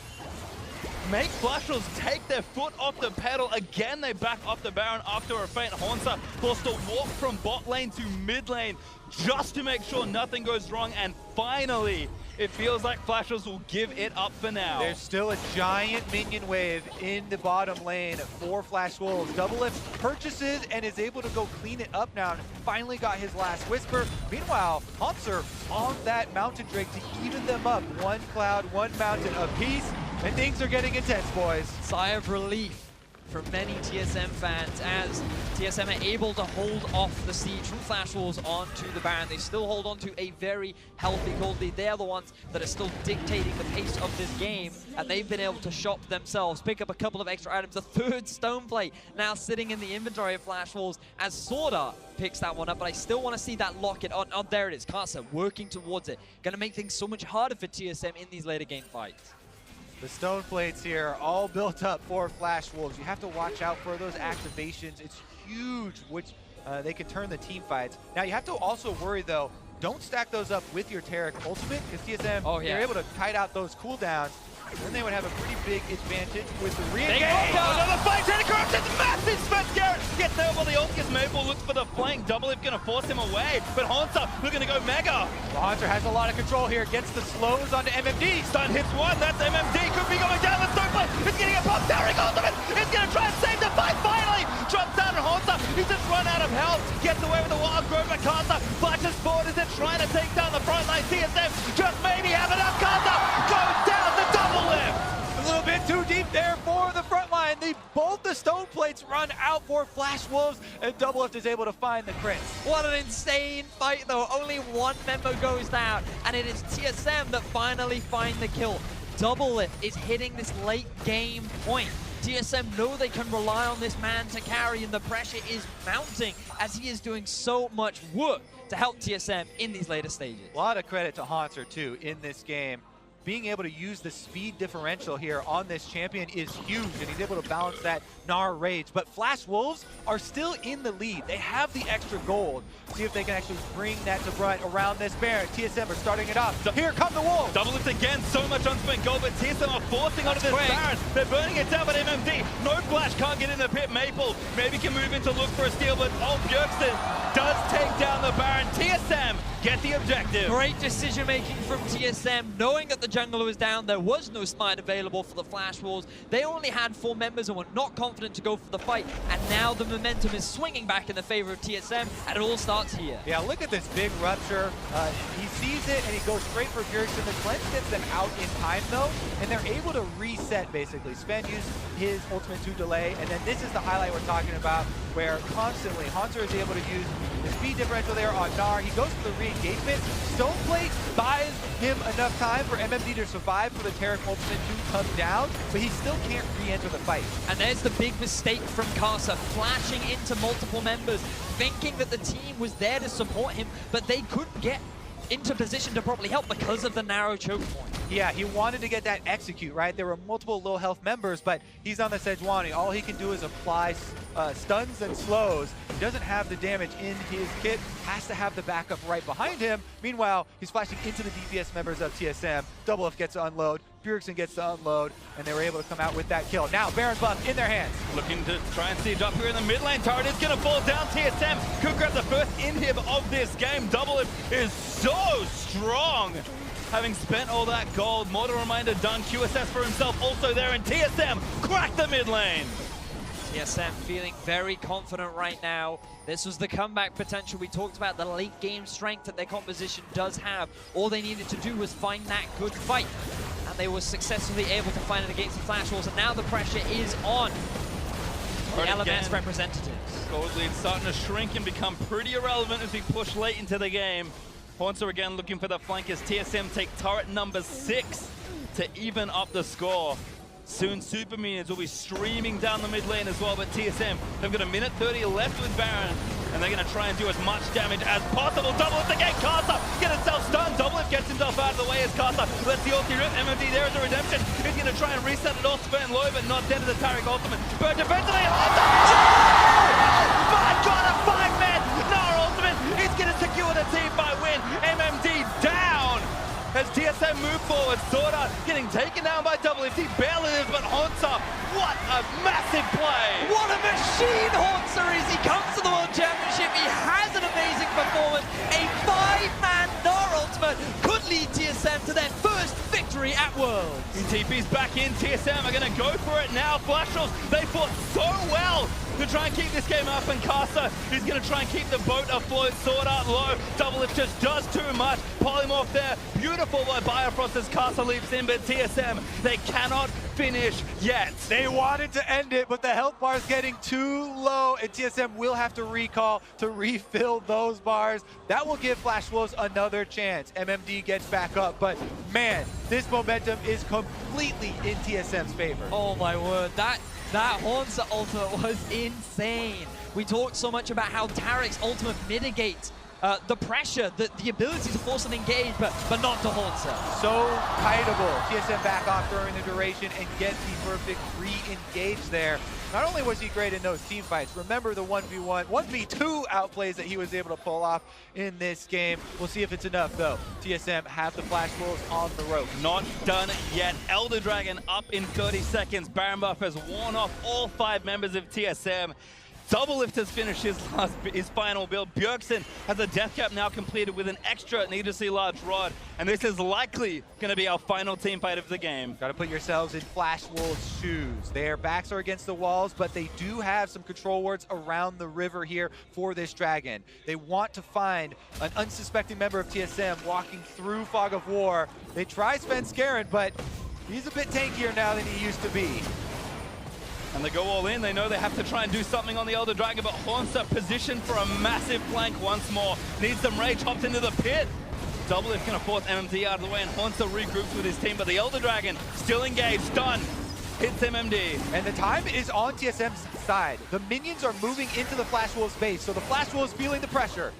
[SPEAKER 3] make Flash Wolves take their foot off the pedal. Again, they back off the Baron after a feint. Haunter forced to walk from bot lane to mid lane just to make sure nothing goes wrong. And finally, it feels like Flash Wolves will give it up for now.
[SPEAKER 1] There's still a giant minion wave in the bottom lane for Flash Wolves. Doublelift purchases and is able to go clean it up now and finally got his last Whisper. Meanwhile, Haunter on that Mountain Drake to even them up. 1 cloud, 1 mountain apiece, and things are getting intense, boys.
[SPEAKER 2] Sigh of relief for many TSM fans as TSM are able to hold off the siege from Flash Wolves onto the Baron. They still hold on to a very healthy gold lead. They are the ones that are still dictating the pace of this game, and they've been able to shop themselves, pick up a couple of extra items. The third stone plate now sitting in the inventory of Flash Wolves as Sorda picks that one up, but I still want to see that locket on. Oh, there it is. Kasa working towards it. Going to make things so much harder for TSM in these later game fights.
[SPEAKER 1] The stone plates here are all built up for Flash Wolves. You have to watch out for those activations. It's huge, which they can turn the team fights. Now, you have to also worry, though, don't stack those up with your Taric ultimate, because TSM, they're able to kite out those cooldowns. Then they would have a pretty big advantage with the re-engage.
[SPEAKER 3] Another fight, Teddy Corruption, massive Spence Garrett gets there while the ult gets Maple, looks for the flank. Doublelift gonna force him away, but Haunter looking to go mega.
[SPEAKER 1] Well, Haunter has a lot of control here, gets the slows onto MMD.
[SPEAKER 3] Stun hits one, that's MMD, could be going down the stone plate. It's getting a pop, Taric ultimate, it's gonna try and save the fight finally. Drops down on Haunter, he's just run out of health, gets away with the wild growth, but Kasa flashes forward as they're trying to take down the front line. TSM just maybe have enough. Kasa goes down the double lift.
[SPEAKER 1] A little bit too deep there for the front line. Both the stone plates run out for Flash Wolves, and Doublelift is able to find the crits.
[SPEAKER 2] What an insane fight, though. Only one member goes down, and it is TSM that finally find the kill. Doublelift is hitting this late game point. TSM know they can rely on this man to carry, and the pressure is mounting as he is doing so much work to help TSM in these later stages.
[SPEAKER 1] A lot of credit to Haunter, too, in this game. Being able to use the speed differential here on this champion is huge, and he's able to balance that Gnar rage. But Flash Wolves are still in the lead. They have the extra gold. See if they can actually bring that to brunt around this Baron. TSM are starting it off. Here come the Wolves.
[SPEAKER 3] Doublelift again, so much unspent gold, but TSM are forcing onto this Baron. They're burning it down, but MMD, no flash, can't get in the pit. Maple maybe can move in to look for a steal, but Bjergsen does take down the Baron. TSM get the objective.
[SPEAKER 2] Great decision making from TSM, knowing that the jungler was down. There was no smite available for the Flash Wolves. They only had 4 members and were not confident to go for the fight, and now the momentum is swinging back in the favor of TSM, and it all starts here.
[SPEAKER 1] Yeah, look at this big rupture. He sees it and he goes straight for Bjergsen. The cleanse gets them out in time though, and they're able to reset basically. Sven used his ultimate to delay, and then this is the highlight we're talking about, where constantly Haunter is able to use the speed differential there on Gnar. He goes for the re-engagement. Stoneplate buys him enough time for MMD to survive for the Taric ultimate to come down, but he still can't re-enter the fight.
[SPEAKER 2] And there's the big mistake from Kasa, flashing into multiple members, thinking that the team was there to support him, but they couldn't get into position to properly help because of the narrow choke point.
[SPEAKER 1] Yeah, he wanted to get that execute, right? There were multiple low health members, but he's on the Sejuani. All he can do is apply stuns and slows. He doesn't have the damage in his kit, has to have the backup right behind him. Meanwhile, he's flashing into the DPS members of TSM. Doublelift gets to unload, Bjergsen gets to unload, and they were able to come out with that kill. Now, Baron buff in their hands.
[SPEAKER 3] Looking to try and siege up here in the mid lane. Turret is going to fall down. TSM could grab the first inhib of this game. Doublelift is so strong. Having spent all that gold, Mortal Reminder done. QSS for himself also there, and TSM cracked the mid lane.
[SPEAKER 2] TSM feeling very confident right now. This was the comeback potential. We talked about the late game strength that their composition does have. All they needed to do was find that good fight, and they were successfully able to find it against the Flash Wolves, and now the pressure is on the LMS representatives.
[SPEAKER 3] Gold lead starting to shrink and become pretty irrelevant as we push late into the game. Haunter again looking for the flankers. TSM take turret number 6 to even up the score. Soon Super Minions will be streaming down the mid lane as well, but TSM, they've got a minute 30 left with Baron, and they're going to try and do as much damage as possible. Doublelift again, Kasa get himself stunned. Doublelift gets himself out of the way as Kasa lets the ulti rip. MMD there is a redemption. He's going to try and reset it off, spend low, but not dead to the Taric ultimate. But defensively, my God, a 5-man Gnar ultimate is going to secure the team by win. MMD down as TSM move forward. Sorda getting taken down by Doublelift. He barely lives, but Haunter, what a massive play!
[SPEAKER 2] What a machine Haunter is! He comes to the World Championship, he has an amazing performance. A 5-man Gnar ultimate could lead TSM to their first victory at Worlds.
[SPEAKER 3] TP's back in. TSM are going to go for it now. Flash Wolves, they fought so well to try and keep this game up, and Kasa is going to try and keep the boat afloat. Sword Art low. Doublelift just does too much. Polymorph there. Beautiful by Biofrost as Kasa leaps in, but TSM, they cannot finish yet.
[SPEAKER 1] They They wanted to end it, but the health bar is getting too low, and TSM will have to recall to refill those bars. That will give Flash Wolves another chance. MMD gets back up, but man, this momentum is completely in TSM's favor.
[SPEAKER 2] Oh my word, that Hansa ultimate was insane. We talked so much about how Tarek's ultimate mitigates the pressure, the ability to force an engage, but not to Hansa.
[SPEAKER 1] So kiteable. TSM back off during the duration and get the perfect re-engage there. Not only was he great in those team fights, remember the 1v1, 1v2 outplays that he was able to pull off in this game. We'll see if it's enough though. TSM have the Flash Wolves on the rope.
[SPEAKER 3] Not done yet. Elder Dragon up in 30 seconds. Baron Buff has worn off all 5 members of TSM. Doublelift has finished his final build. Bjergsen has a death cap now completed with an extra needlessly large rod, and this is likely going to be our final team fight of the game.
[SPEAKER 1] Got to put yourselves in Flash Wolves' shoes. Their backs are against the walls, but they do have some control wards around the river here for this dragon. They want to find an unsuspecting member of TSM walking through Fog of War. They try Sven Skaren, but he's a bit tankier now than he used to be.
[SPEAKER 3] And they go all in. They know they have to try and do something on the Elder Dragon, but Hansa positioned for a massive flank once more. Needs some rage, hops into the pit. Doublelift going to force MMD out of the way, and Hansa regroups with his team, but the Elder Dragon still engaged, stunned. Hits MMD.
[SPEAKER 1] And the time is on TSM's side. The minions are moving into the Flash Wolves base, so the Flash Wolves feeling the pressure.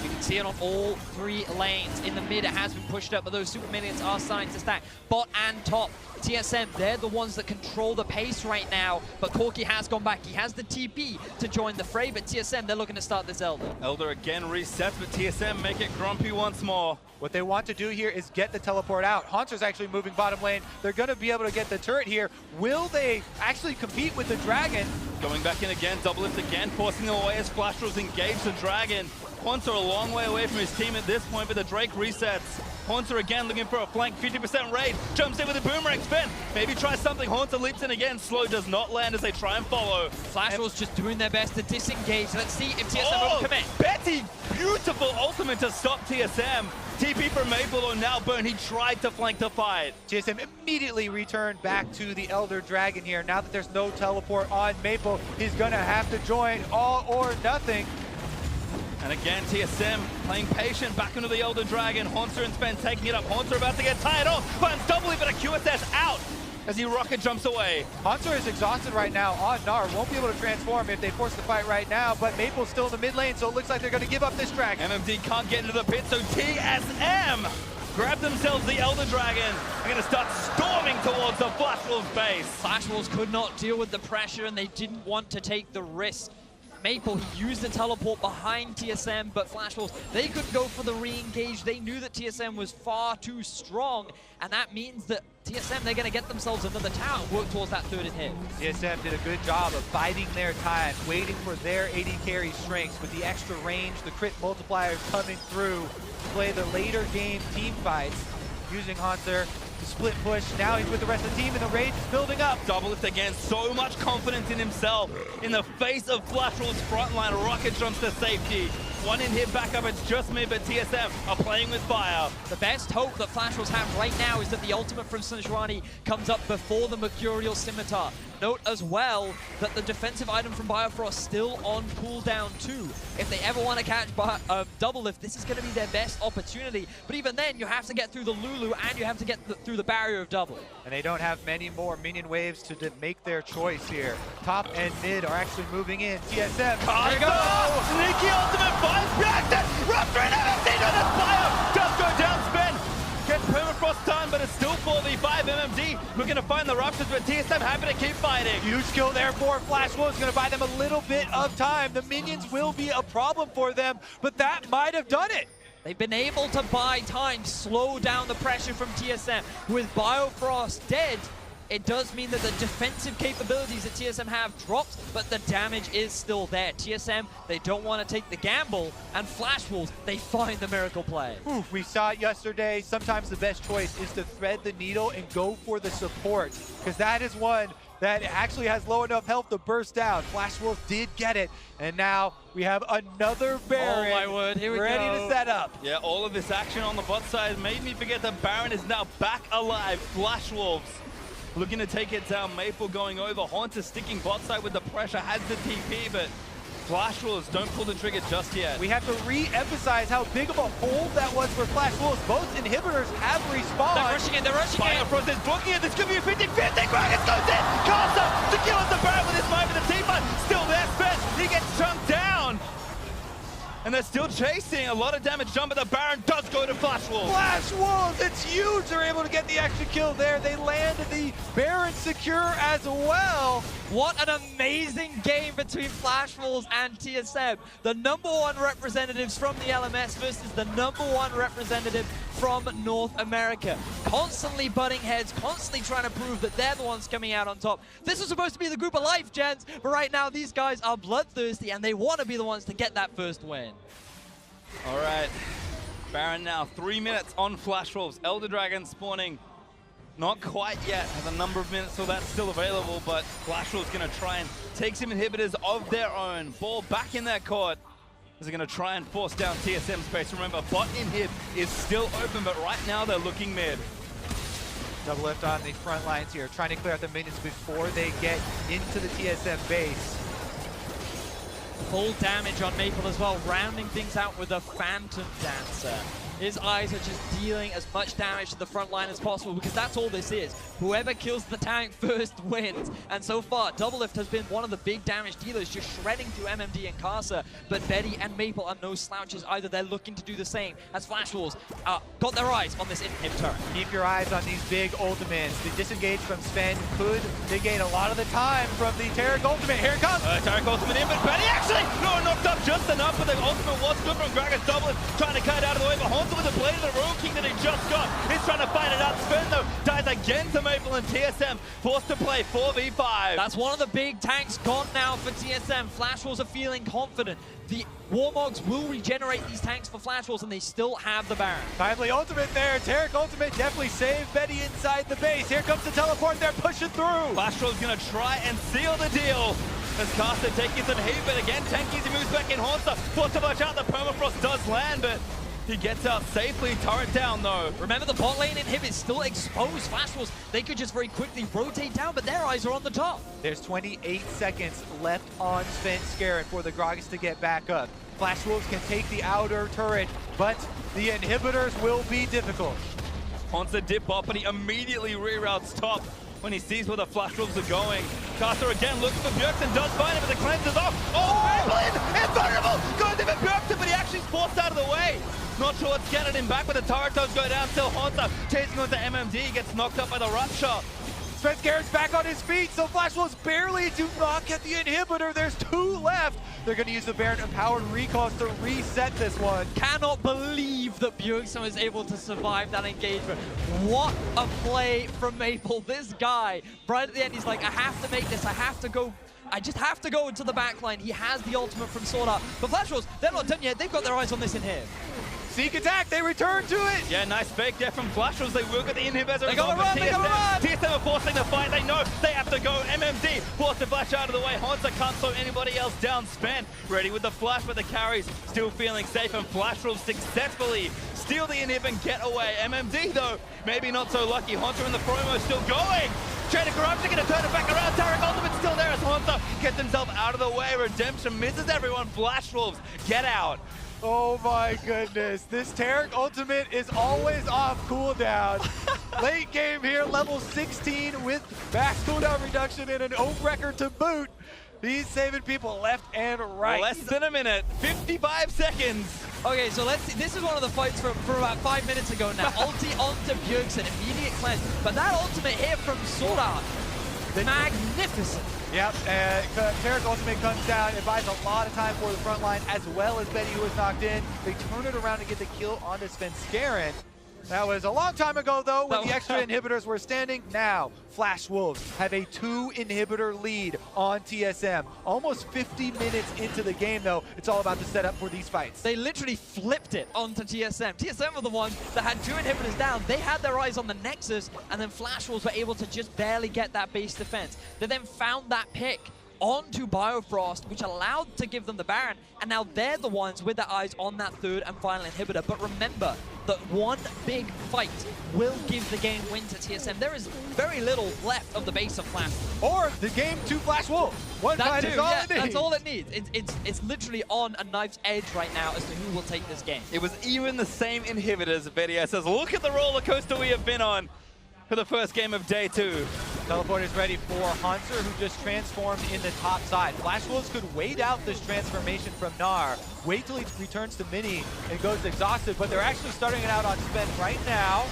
[SPEAKER 2] You can see it on all 3 lanes. In the mid, it has been pushed up, but those super minions are starting to stack. Bot and top. TSM, they're the ones that control the pace right now, but Corki has gone back. He has the TP to join the fray, but TSM, they're looking to start this Elder.
[SPEAKER 3] Elder again resets, but TSM make it grumpy once more.
[SPEAKER 1] What they want to do here is get the teleport out. Hanser's actually moving bottom lane. They're going to be able to get the turret here. Will they actually compete with the dragon?
[SPEAKER 3] Going back in again, Doublelift again, forcing them away as Flash Wolves engage the dragon. Hansa a long way away from his team at this point, but the Drake resets. Hansa again looking for a flank, 50% raid, jumps in with a boomerang spin, maybe tries something. Hansa leaps in again, slow does not land as they try and follow.
[SPEAKER 2] Flash Wolves just doing their best to disengage. Let's see if TSM will commit.
[SPEAKER 3] Betty, beautiful ultimate to stop TSM. TP from Maple or now Burn, he tried to flank the fight.
[SPEAKER 1] TSM immediately returned back to the Elder Dragon here. Now that there's no teleport on Maple, he's gonna have to join all or nothing.
[SPEAKER 3] And again, TSM playing patient back into the Elder Dragon. Hansa and Sven taking it up. Hansa about to get tired off. Finds Doublelift, but a QSS out as he rocket jumps away.
[SPEAKER 1] Hansa is exhausted right now on Gnar. Won't be able to transform if they force the fight right now, but Maple's still in the mid lane, so it looks like they're going to give up this dragon.
[SPEAKER 3] MMD can't get into the pit, so TSM grab themselves the Elder Dragon. They're going to start storming towards the Flash Wolves base.
[SPEAKER 2] Flash Wolves could not deal with the pressure, and they didn't want to take the risk. Maple, he used the teleport behind TSM, but Flash Wolves, they couldn't go for the re-engage. They knew that TSM was far too strong, and that means that TSM, they're going to get themselves another tower and work towards that third hit.
[SPEAKER 1] TSM did a good job of biding their time, waiting for their AD carry strengths with the extra range, the crit multipliers coming through to play the later game team fights, using Hanser to split push. Now he's with the rest of the team, and the rage is building up.
[SPEAKER 3] Doublelift again, so much confidence in himself. In the face of Flash Wolves' frontline, rocket jumps to safety. One in here back up, it's just me, but TSM are playing with fire.
[SPEAKER 2] The best hope that Flash Wolves have right now is that the ultimate from Sejuani comes up before the Mercurial Scimitar. Note as well that the defensive item from Biofrost still on cooldown too. If they ever want to catch Doublelift, this is going to be their best opportunity. But even then, you have to get through the Lulu and you have to get through the barrier of Double.
[SPEAKER 1] And they don't have many more minion waves to make their choice here. Top and mid are actually moving in. TSM, here we go!
[SPEAKER 3] Sneaky ultimate finds Bjergsen! Rupture and MMD to the fire! Does go down, Sven! Gets permafrost done, but it's still 4v5. MMD looking to find the ruptures, but TSM happy to keep fighting.
[SPEAKER 1] Huge kill there for Flash Wolves, going to buy them a little bit of time. The minions will be a problem for them, but that might have done it.
[SPEAKER 2] They've been able to buy time, slow down the pressure from TSM. With Biofrost dead, it does mean that the defensive capabilities that TSM have dropped, but the damage is still there. TSM, they don't want to take the gamble, and Flash Wolves, they find the miracle play.
[SPEAKER 1] We saw it yesterday. Sometimes the best choice is to thread the needle and go for the support, because that is one that actually has low enough health to burst down. Flash Wolves did get it, and now we have another Baron.
[SPEAKER 2] Oh my word, here we
[SPEAKER 1] ready
[SPEAKER 2] go.
[SPEAKER 1] to set up.
[SPEAKER 3] Yeah, all of this action on the bot side made me forget that Baron is now back alive. Flash Wolves looking to take it down. Maple going over. Haunter sticking bot side with the pressure, has the TP, but Flash Wolves don't pull the trigger just yet.
[SPEAKER 1] We have to re-emphasize how big of a hold that was for Flash Wolves. Both inhibitors have respawned.
[SPEAKER 2] They're rushing in, they're rushing in.
[SPEAKER 3] Biofrost is blocking it. This could be a 50-50. Gragas goes in. Casa secures the Baron with his mind for the team, but still there, Spence. He gets chunked down. And they're still chasing. A lot of damage done, but the Baron does go to Flash Wolves.
[SPEAKER 1] Flash Wolves, it's huge. They're able to get the extra kill there. They landed the Baron secure as well.
[SPEAKER 2] What an amazing game between Flash Wolves and TSM. The #1 representatives from the LMS versus the #1 representative from North America. Constantly butting heads, constantly trying to prove that they're the ones coming out on top. This was supposed to be the group of life, gents, but right now these guys are bloodthirsty and they want to be the ones to get that first win.
[SPEAKER 3] All right, Baron now, 3 minutes on Flash Wolves. Elder Dragon spawning, not quite yet. Has a number of minutes, so that's still available, but Flash Wolves gonna try and take some inhibitors of their own. Ball back in their court. They're gonna try and force down TSM space. Remember, bot inhib is still open, but right now they're looking mid.
[SPEAKER 1] Double lift on the front lines here, trying to clear out the minions before they get into the TSM base.
[SPEAKER 2] Full damage on Maple as well, rounding things out with a Phantom Dancer. His eyes are just dealing as much damage to the front line as possible because that's all this is. Whoever kills the tank first wins. And so far, Double Lift has been one of the big damage dealers, just shredding through MMD and Casa. But Betty and Maple are no slouches either. They're looking to do the same as Flash Wolves got their eyes on this inhibitor.
[SPEAKER 1] Keep your eyes on these big ultimates. The disengage from Sven could negate a lot of the time from the Taric ultimate. Here it comes.
[SPEAKER 3] Taric ultimate in, but Betty actually knocked up just enough, but the ultimate was good from Gragas. Double Lift trying to cut it out of the way, but with the blade of the Royal King that he just got. He's trying to fight it out. Sven, though, dies again to Maple and TSM, forced to play 4v5.
[SPEAKER 2] That's one of the big tanks gone now for TSM. Flash Wolves are feeling confident. The Warmogs will regenerate these tanks for Flash Wolves, and they still have the Baron.
[SPEAKER 1] Timely ultimate there. Taric ultimate definitely saved Betty inside the base. Here comes the teleport. They're pushing through.
[SPEAKER 3] Flash Wolves going to try and seal the deal. As Casa taking some heat, but again, Tanky moves back in. Haunter forced to watch out. The permafrost does land, but he gets out safely. Turret down, though.
[SPEAKER 2] Remember, the bot lane inhib is still exposed. Flash Wolves, they could just very quickly rotate down, but their eyes are on the top.
[SPEAKER 1] There's 28 seconds left on Sven Skaren for the Gragas to get back up. Flash Wolves can take the outer turret, but the inhibitors will be difficult.
[SPEAKER 3] Haunter dip bot, but he immediately reroutes top when he sees where the Flash Wolves are going. Casa again looks for Bjergsen, does find it, but the cleanse is off. Oh, Maple invulnerable! Goes in for Bjergsen, but he actually is forced out of the way. Not sure what's getting him back, but the turret does go down. Still Haunter chasing onto MMD, gets knocked up by the rupture.
[SPEAKER 1] Sven Skaren's back on his feet, so Flash Wolves barely do not get the inhibitor. There's 2 left. They're going to use the Baron empowered recalls to reset this one.
[SPEAKER 2] Cannot believe that Bjergsen was able to survive that engagement. What a play from Maple. This guy, right at the end, he's like, I have to make this. I just have to go into the backline. He has the ultimate from Sword Art. But Flash Wolves, they're not done yet. They've got their eyes on this in here.
[SPEAKER 1] Seek attack, they return to it!
[SPEAKER 3] Yeah, nice fake there from Flash Wolves. They will get the inhib as a
[SPEAKER 2] They gotta run, they gotta run!
[SPEAKER 3] TSM are forcing the fight. They know they have to go. MMD forced to flash out of the way. Haunter can't slow anybody else down. Sven ready with the flash, but the carries still feeling safe, and Flash Wolves successfully steal the inhib and get away. MMD, though, maybe not so lucky. Haunter in the promo still going. Chain of Corruption gonna turn it back around. Taric ultimate's still there as Haunter gets himself out of the way. Redemption misses everyone. Flash Wolves, get out.
[SPEAKER 1] Oh my goodness, this Taric ultimate is always off cooldown. Late game here, level 16 with max cooldown reduction and an own record to boot. He's saving people left and right.
[SPEAKER 3] Less than a minute, 55 seconds.
[SPEAKER 2] Okay, so let's see. This is one of the fights from about 5 minutes ago now. Ulti onto Bjergsen, immediate cleanse. But that ultimate here from Sword Art, magnificent.
[SPEAKER 1] Yep, Taric ultimate comes down. It buys a lot of time for the front line, as well as Betty, who was knocked in. They turn it around to get the kill onto Sven Skaren. That was a long time ago, though, when the extra inhibitors were standing. Now, Flash Wolves have a 2 inhibitor lead on TSM. Almost 50 minutes into the game, though. It's all about the setup for these fights.
[SPEAKER 2] They literally flipped it onto TSM. TSM were the ones that had 2 inhibitors down. They had their eyes on the Nexus, and then Flash Wolves were able to just barely get that base defense. They then found that pick onto Biofrost, which allowed to give them the Baron, and now they're the ones with their eyes on that 3rd and final inhibitor. But remember, that one big fight will give the game win to TSM. There is very little left of the base of Flash.
[SPEAKER 1] Or the game to Flash Wolves. One
[SPEAKER 2] That
[SPEAKER 1] fight
[SPEAKER 2] too,
[SPEAKER 1] is all
[SPEAKER 2] yeah,
[SPEAKER 1] it needs.
[SPEAKER 2] that's all it needs. It's literally on a knife's edge right now as to who will take this game.
[SPEAKER 3] It was even the same inhibitors. Vedia says, look at the roller coaster we have been on for the first game of day 2.
[SPEAKER 1] Teleport is ready for Hanser, who just transformed in the top side. Flash Wolves could wait out this transformation from Gnar, wait till he returns to Mini and goes exhausted, but they're actually starting it out on Sven right now.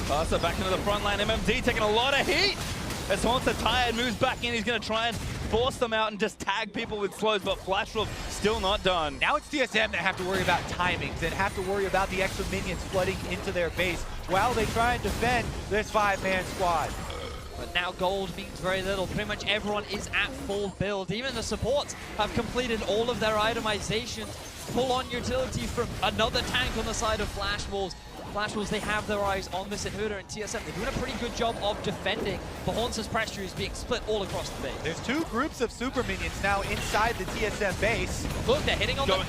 [SPEAKER 3] Pasa back into the front line. MMD taking a lot of heat. As Hanser tired, moves back in. He's going to try and force them out and just tag people with slows, but Flash Wolves still not done.
[SPEAKER 1] Now it's TSM that have to worry about timings and have to worry about the extra minions flooding into their base while they try and defend this 5-man squad.
[SPEAKER 2] But now gold means very little. Pretty much everyone is at full build. Even the supports have completed all of their itemizations. Full-on utility from another tank on the side of Flash Wolves. Flash Wolves, they have their eyes on this inhibitor, and TSM, they're doing a pretty good job of defending. But Hanser's pressure is being split all across the base.
[SPEAKER 1] There's 2 groups of super minions now inside the TSM base.
[SPEAKER 2] Look, they're hitting on them.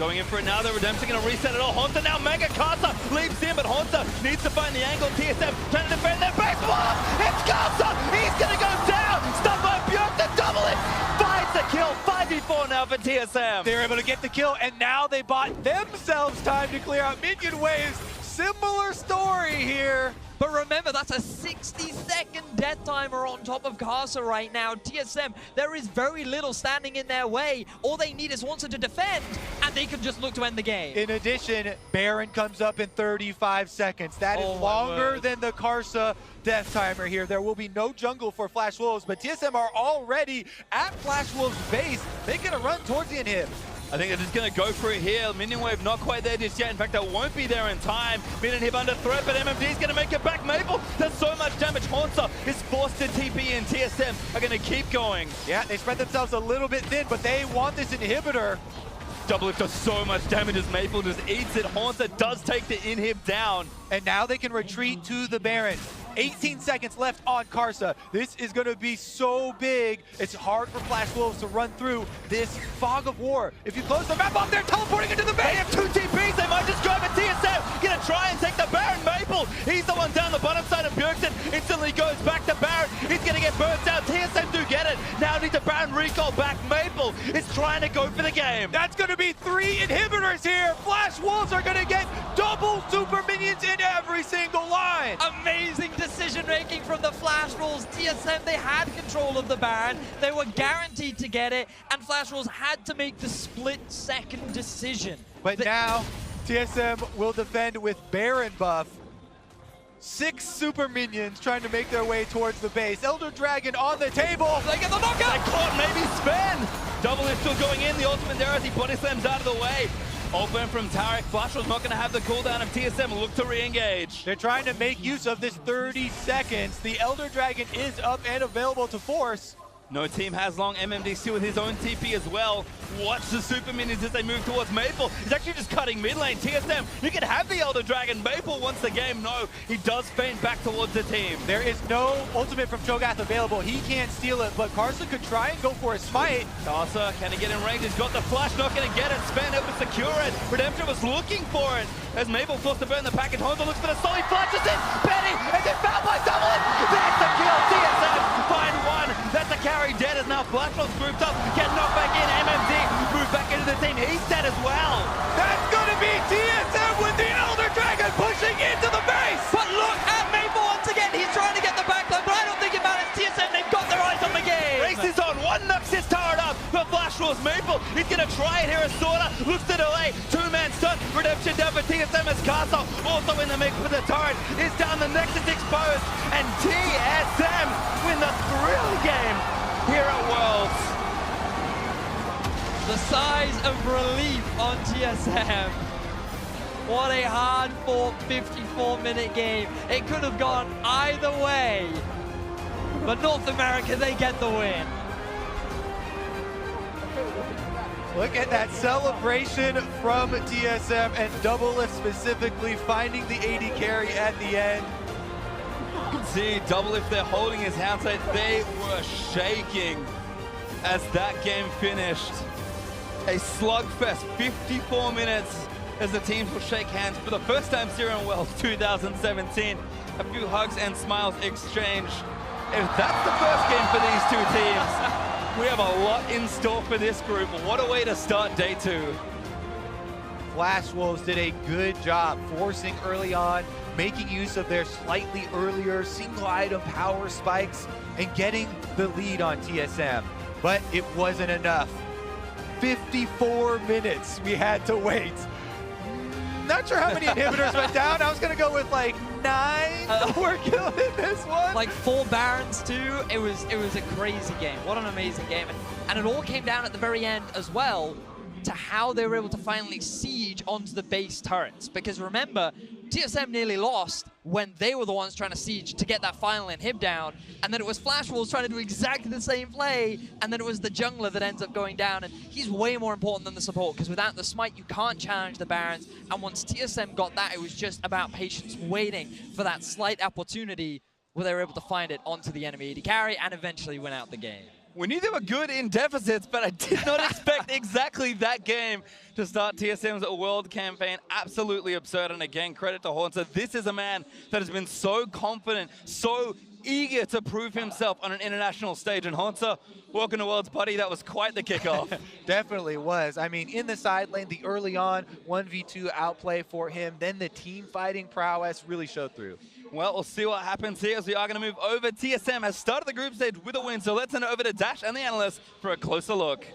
[SPEAKER 3] Going in for it now, the Redemption going to reset it all. Hanser now, Mega Casa leaps in, but Hanser needs to find the angle. TSM trying to defend their base. Whoa! It's Casa! He's going to go down! Stop by Björk to double it! Finds the kill, 5v4 now for TSM.
[SPEAKER 1] They're able to get the kill, and now they bought themselves time to clear out minion waves. Similar story here.
[SPEAKER 2] But remember, that's a 60-second death timer on top of Casa right now. TSM, there is very little standing in their way. All they need is Hanser to defend, and they can just look to end the game.
[SPEAKER 1] In addition, Baron comes up in 35 seconds. That is longer than the Karsa death timer here. There will be no jungle for Flash Wolves, but TSM are already at Flash Wolves' base. They're going to run towards the inhib.
[SPEAKER 3] I think they're just going to go for it here. Minion wave not quite there just yet. In fact, they won't be there in time. Minion hip under threat, but MMD is going to make it back. Maple does so much damage. Hanser is forced to TP, and TSM are going to keep going.
[SPEAKER 1] Yeah, they spread themselves a little bit thin, but they want this inhibitor.
[SPEAKER 3] Doublelift does so much damage as Maple just eats it. Hanser does take the inhib down.
[SPEAKER 1] And now they can retreat to the Baron. 18 seconds left on Karsa. This is going to be so big. It's hard for Flash Wolves to run through this fog of war. If you close the map off, they're teleporting into the base.
[SPEAKER 3] They have 2 TPs. They might just drive a TSM. Gonna try and take the Baron. Maple, he's the one down the bottom side of Bjergsen. Instantly goes back to Baron. He's gonna get burnt out. TSM do get it. Now needs a Baron recall back. Maple is trying to go for the game.
[SPEAKER 1] That's going to be 3 inhibitors here. Flash Wolves are going to get double super minions in every single line.
[SPEAKER 2] Amazing decision making from the Flash Wolves. TSM, they had control of the Baron. They were guaranteed to get it, and Flash Wolves had to make the split-second decision.
[SPEAKER 1] But now, TSM will defend with Baron buff. 6 super minions trying to make their way towards the base. Elder Dragon on the table.
[SPEAKER 2] They get the knockout.
[SPEAKER 3] They caught maybe Sven. Double is still going in. The ultimate there as he body slams out of the way. Open from Tarek. Flash was not going to have the cooldown of TSM. Look to re-engage.
[SPEAKER 1] They're trying to make use of this 30 seconds. The Elder Dragon is up and available to force.
[SPEAKER 3] No team has long. MMD still with his own TP as well. Watch the super minions as they move towards Maple. He's actually just cutting mid lane. TSM, you can have the Elder Dragon. Maple wants the game. No, he does feint back towards the team.
[SPEAKER 1] There is no ultimate from Cho'Gath available. He can't steal it, but Karsa could try and go for a smite.
[SPEAKER 3] Karsa, can he get in range? He's got the flash, not going to get it. Sven able to secure it. Redemption was looking for it. As Maple forced to burn the package. Hanser looks for the solid flashes in. Benny, and then fouled by Doublelift. That's the kill. TSM find one. That's a carry dead as now Flash Wolves grouped up. Get knocked back in. MMD move back into the team. He's dead as well.
[SPEAKER 1] That's going to be TSM with the Elder Dragon pushing into the base.
[SPEAKER 2] But look at Maple once again. He's trying to get the backline, but I don't think it matters. TSM, they've got their eyes on the game.
[SPEAKER 3] Race is on. One knocks his turret up for Flash Wolves. Maple, he's going to try it here as Sorta. Looks to delay. 2-man stun. Redemption down for TSM as Castle. Also in the mix with the turret. Is down. The Nexus exposed. And TSM win the thrill game here at Worlds.
[SPEAKER 2] The size of relief on TSM. What a hard-fought 54-minute game. It could have gone either way. But North America, they get the win.
[SPEAKER 1] Look at that celebration from TSM and Doublelift specifically finding the AD carry at the end.
[SPEAKER 3] You can see Doublelift there holding his hands. They were shaking as that game finished. A slugfest, 54 minutes as the teams will shake hands for the first time here in Worlds 2017. A few hugs and smiles exchanged. If that's the first game for these two teams, we have a lot in store for this group. What a way to start day 2.
[SPEAKER 1] Flash Wolves did a good job forcing early on, making use of their slightly earlier single item power spikes and getting the lead on TSM. But it wasn't enough. 54 minutes we had to wait. Not sure how many inhibitors went down. I was gonna go with like 9 were killed in this one.
[SPEAKER 2] Like 4 Barons too. It was a crazy game. What an amazing game. And it all came down at the very end as well to how they were able to finally siege onto the base turrets. Because remember, TSM nearly lost when they were the ones trying to siege to get that final inhib down, and then it was Flash Wolves trying to do exactly the same play, and then it was the jungler that ends up going down, and he's way more important than the support, because without the smite, you can't challenge the Barons, and once TSM got that, it was just about patience waiting for that slight opportunity where they were able to find it onto the enemy AD carry, and eventually win out the game.
[SPEAKER 3] We knew they were good in deficits, but I did not expect exactly that game to start TSM's world campaign. Absolutely absurd, and again, credit to Haunter. This is a man that has been so confident, so eager to prove himself on an international stage. And Haunter, welcome to Worlds, buddy. That was quite the kickoff.
[SPEAKER 1] Definitely was. I mean, in the side lane, the early on 1v2 outplay for him, then the team fighting prowess really showed through.
[SPEAKER 3] Well, we'll see what happens here as we are going to move over. TSM has started the group stage with a win, so let's send it over to Dash and the analysts for a closer look.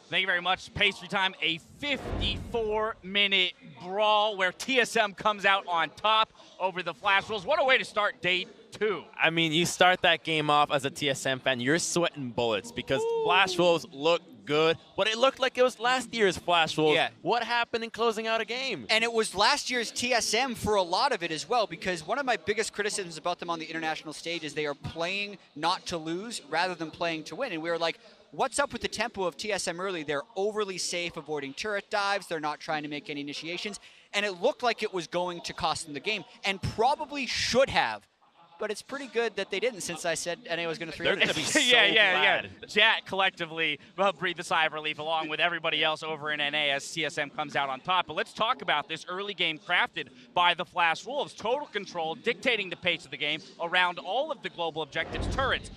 [SPEAKER 4] Thank you very much. Pastry time, a 54-minute brawl where TSM comes out on top over the Flash Wolves. What a way to start day 2.
[SPEAKER 5] I mean, you start that game off as a TSM fan, you're sweating bullets because Flash Wolves look good, but it looked like it was last year's Flash Wolves.
[SPEAKER 6] Yeah.
[SPEAKER 5] What happened in closing out a game?
[SPEAKER 6] And it was last year's TSM for a lot of it as well, because one of my biggest criticisms about them on the international stage is they are playing not to lose rather than playing to win. And we were like, what's up with the tempo of TSM early? They're overly safe, avoiding turret dives. They're not trying to make any initiations. And it looked like it was going to cost them the game, and probably should have. But it's pretty good that they didn't, since I said NA was going to 3-0.
[SPEAKER 5] They're going to be so
[SPEAKER 4] yeah.
[SPEAKER 5] glad.
[SPEAKER 4] Chat collectively breathe a sigh of relief along with everybody else over in NA as TSM comes out on top. But let's talk about this early game crafted by the Flash Wolves. Total control, dictating the pace of the game around all of the global objectives, turrets,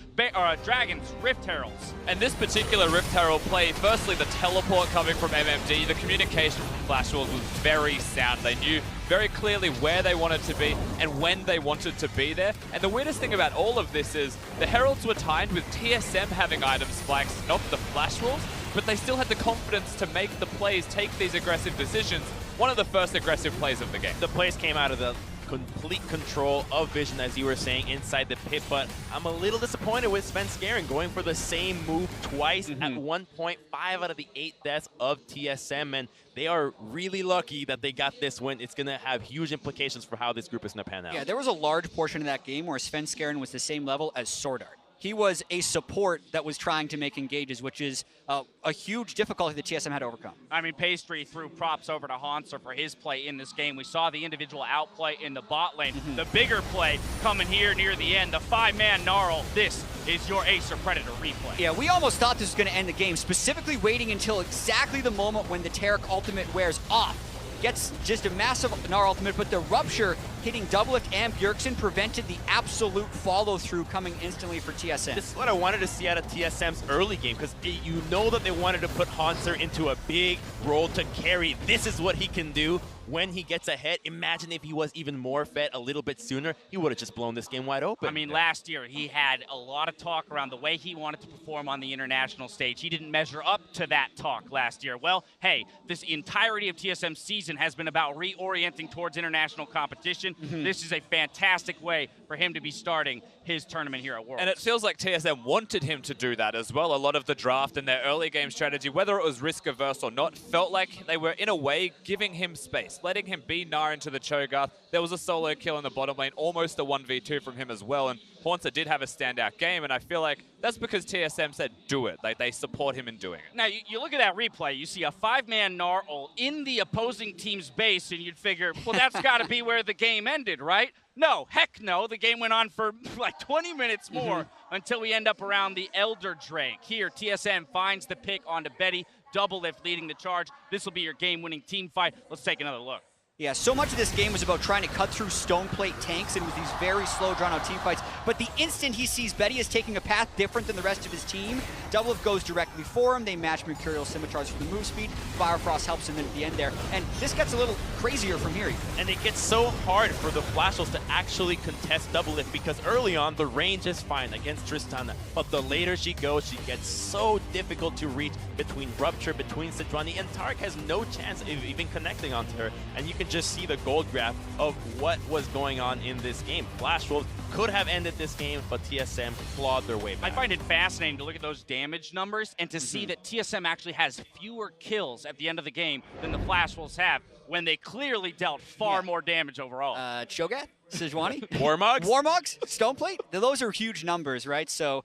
[SPEAKER 4] dragons, Rift Heralds.
[SPEAKER 7] And this particular Rift Herald play, firstly the teleport coming from MMD, the communication from Flash Wolves was very sound. They knew very clearly where they wanted to be and when they wanted to be there. And the weirdest thing about all of this is the Heralds were timed with TSM having item spikes, not the Flash Wolves, but they still had the confidence to make the plays, take these aggressive decisions. One of the first aggressive plays of the game.
[SPEAKER 5] The plays came out of the complete control of Vision, as you were saying, inside the pit, but I'm a little disappointed with Svenskeren going for the same move twice at 1.5 out of the 8 deaths of TSM, and they are really lucky that they got this win. It's going to have huge implications for how this group is going to pan out.
[SPEAKER 6] Yeah, there was a large portion of that game where Svenskeren was the same level as Sword Art. He was a support that was trying to make engages, which is a huge difficulty that TSM had to overcome.
[SPEAKER 4] I mean, Pastry threw props over to Hanser for his play in this game. We saw the individual outplay in the bot lane. The bigger play coming here near the end, the 5-man Gnarl. This is your Acer Predator replay.
[SPEAKER 6] Yeah, we almost thought this was going to end the game, specifically waiting until exactly the moment when the Taric ultimate wears off. Gets just a massive Gnar ultimate, but the Rupture hitting Doublelift and Bjergsen prevented the absolute follow-through coming instantly for TSM.
[SPEAKER 5] This is what I wanted to see out of TSM's early game, because you know that they wanted to put Hanser into a big role to carry. This is what he can do when he gets ahead. Imagine if he was even more fed a little bit sooner, he would have just blown this game wide open.
[SPEAKER 4] I mean, last year he had a lot of talk around the way he wanted to perform on the international stage. He didn't measure up to that talk last year. Well, hey, this entirety of TSM's season has been about reorienting towards international competition. This is a fantastic way for him to be starting his tournament here at Worlds.
[SPEAKER 7] And it feels like TSM wanted him to do that as well. A lot of the draft and their early game strategy, whether it was risk averse or not, felt like they were in a way giving him space, letting him be Gnar into the Cho'Gath. There was a solo kill in the bottom lane, almost a 1v2 from him as well. And Haunter did have a standout game, and I feel like that's because TSM said do it. Like, they support him in doing it.
[SPEAKER 4] Now, you look at that replay, you see a 5-man Gnarl in the opposing team's base, and you'd figure, well, that's got to be where the game ended, right? No, heck no. The game went on for like 20 minutes more. until we end up around the Elder Drake. Here, TSM finds the pick onto Betty. Doublelift leading the charge. This will be your game-winning team fight. Let's take another look.
[SPEAKER 6] Yeah, so much of this game was about trying to cut through stone plate tanks and with these very slow, drawn-out team fights. But the instant he sees Betty is taking a path different than the rest of his team, Doublelift goes directly for him. They match Mercurial Scimitars for the move speed. Fire Frost helps him in at the end there. And this gets a little crazier from here.
[SPEAKER 5] And it gets so hard for the Flashels to actually contest Doublelift because early on, the range is fine against Tristana. But the later she goes, she gets so difficult to reach between Rupture, between Sejuani, and Tarek has no chance of even connecting onto her. And you can just see the gold graph of what was going on in this game. Flash Wolves could have ended this game, but TSM clawed their way back.
[SPEAKER 4] I find it fascinating to look at those damage numbers and to see that TSM actually has fewer kills at the end of the game than the Flash Wolves have when they clearly dealt far more damage overall.
[SPEAKER 6] Cho'Gath? Sejuani?
[SPEAKER 5] Warmogs?
[SPEAKER 6] Warmogs? Stoneplate? Those are huge numbers, right? So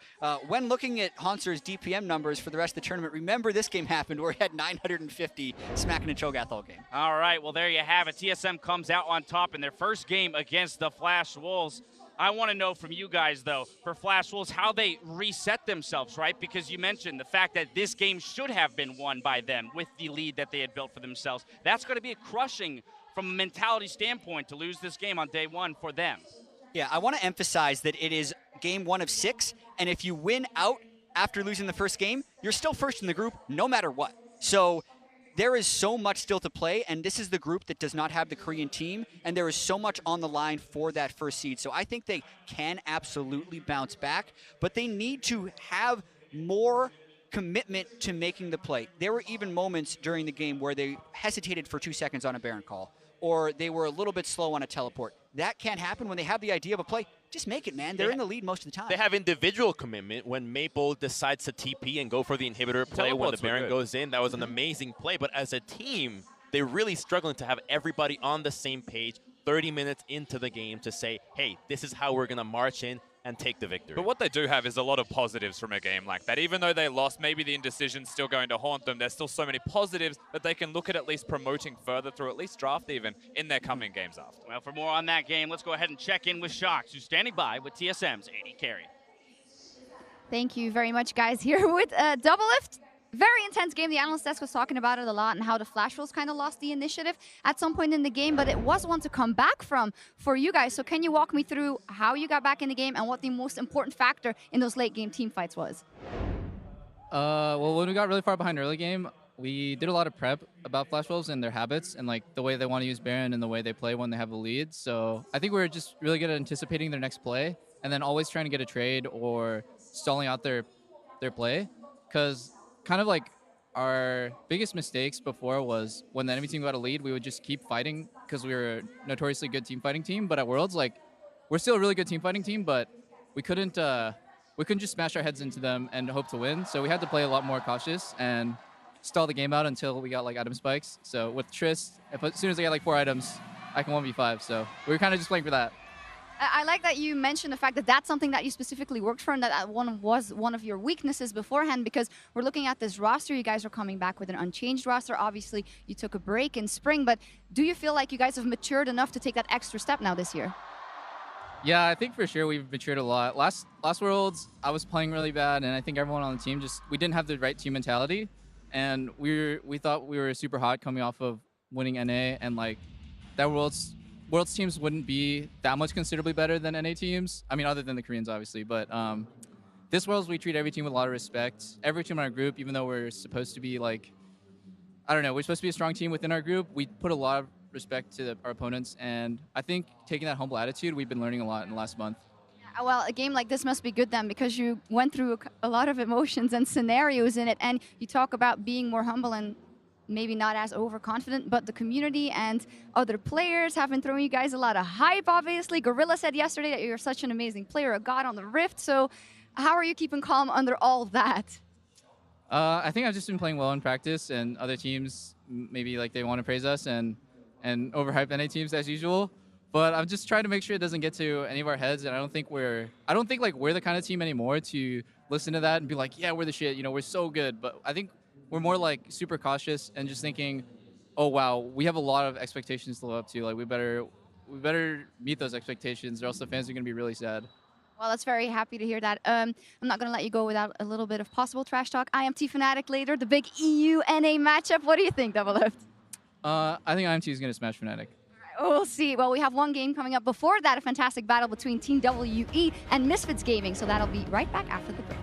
[SPEAKER 6] when looking at Hanser's DPM numbers for the rest of the tournament, remember this game happened where he had 950 smacking a Cho'Gath all game.
[SPEAKER 4] All right, well, there you have it. TSM comes out on top in their first game against the Flash Wolves. I want to know from you guys, though, for Flash Wolves, how they reset themselves, right? Because you mentioned the fact that this game should have been won by them with the lead that they had built for themselves. That's going to be crushing from a mentality standpoint to lose this game on day one for them.
[SPEAKER 6] Yeah, I want to emphasize that it is game 1 of 6, and if you win out after losing the first game, you're still first in the group no matter what. So there is so much still to play, and this is the group that does not have the Korean team, and there is so much on the line for that first seed. So I think they can absolutely bounce back, but they need to have more commitment to making the play. There were even moments during the game where they hesitated for 2 seconds on a Baron call, or they were a little bit slow on a teleport. That can't happen when they have the idea of a play. Just make it, man. They're in the lead most of the time.
[SPEAKER 5] They have individual commitment when Maple decides to TP and go for the inhibitor play when the Baron goes in. That was an amazing play. But as a team, they're really struggling to have everybody on the same page 30 minutes into the game to say, hey, this is how we're going to march in and take the victory.
[SPEAKER 7] But what they do have is a lot of positives from a game like that. Even though they lost, maybe the indecision's still going to haunt them, there's still so many positives that they can look at least promoting further through at least draft even in their coming games after.
[SPEAKER 4] Well, for more on that game, let's go ahead and check in with Shox, who's standing by with TSM's AD carry.
[SPEAKER 8] Thank you very much, guys. Here with Doublelift. Very intense game. The analyst desk was talking about it a lot and how the Flash Wolves kind of lost the initiative at some point in the game, but it was one to come back from for you guys. So can you walk me through how you got back in the game and what the most important factor in those late game team fights was?
[SPEAKER 9] Well, when we got really far behind early game, we did a lot of prep about Flash Wolves and their habits and like the way they want to use Baron and the way they play when they have a lead. So I think we were just really good at anticipating their next play and then always trying to get a trade or stalling out their play. Because kind of like our biggest mistakes before was when the enemy team got a lead, we would just keep fighting because we were a notoriously good team fighting team. But at Worlds, like we're still a really good team fighting team, but we couldn't just smash our heads into them and hope to win. So we had to play a lot more cautious and stall the game out until we got like item spikes. So with Trist, as soon as I get like 4 items, I can 1v5. So we were kind of just playing for that.
[SPEAKER 8] I like that you mentioned the fact that that's something that you specifically worked for and that was one of your weaknesses beforehand, because we're looking at this roster. You guys are coming back with an unchanged roster. Obviously, you took a break in spring, but do you feel like you guys have matured enough to take that extra step now this year?
[SPEAKER 9] Yeah, I think for sure we've matured a lot. Last Worlds, I was playing really bad, and I think everyone on the team we didn't have the right team mentality, and we thought we were super hot coming off of winning NA, and like that Worlds teams wouldn't be that much considerably better than NA teams. I mean, other than the Koreans, obviously. But this Worlds, we treat every team with a lot of respect. Every team in our group, even though we're supposed to be like, I don't know, we're supposed to be a strong team within our group, we put a lot of respect to our opponents. And I think taking that humble attitude, we've been learning a lot in the last month.
[SPEAKER 8] Well, a game like this must be good then, because you went through a lot of emotions and scenarios in it, and you talk about being more humble and maybe not as overconfident, but the community and other players have been throwing you guys a lot of hype, obviously. Gorilla said yesterday that you're such an amazing player, a god on the Rift. So how are you keeping calm under all that?
[SPEAKER 9] I think I've just been playing well in practice, and other teams maybe like they want to praise us and overhype NA teams as usual. But I'm just trying to make sure it doesn't get to any of our heads, and I don't think like we're the kind of team anymore to listen to that and be like, yeah, we're the shit, we're so good. But I think we're more like super cautious and just thinking, oh wow, we have a lot of expectations to live up to. Like we better meet those expectations, or else the fans are gonna be really sad.
[SPEAKER 8] Well, that's very happy to hear that. I'm not going to let you go without a little bit of possible trash talk. IMT Fnatic later, the big EU-NA matchup. What do you think, Double Lift?
[SPEAKER 9] I think IMT is going to smash Fnatic.
[SPEAKER 8] We'll see. Well, we have one game coming up. Before that, a fantastic battle between Team WE and Misfits Gaming. So that'll be right back after the break.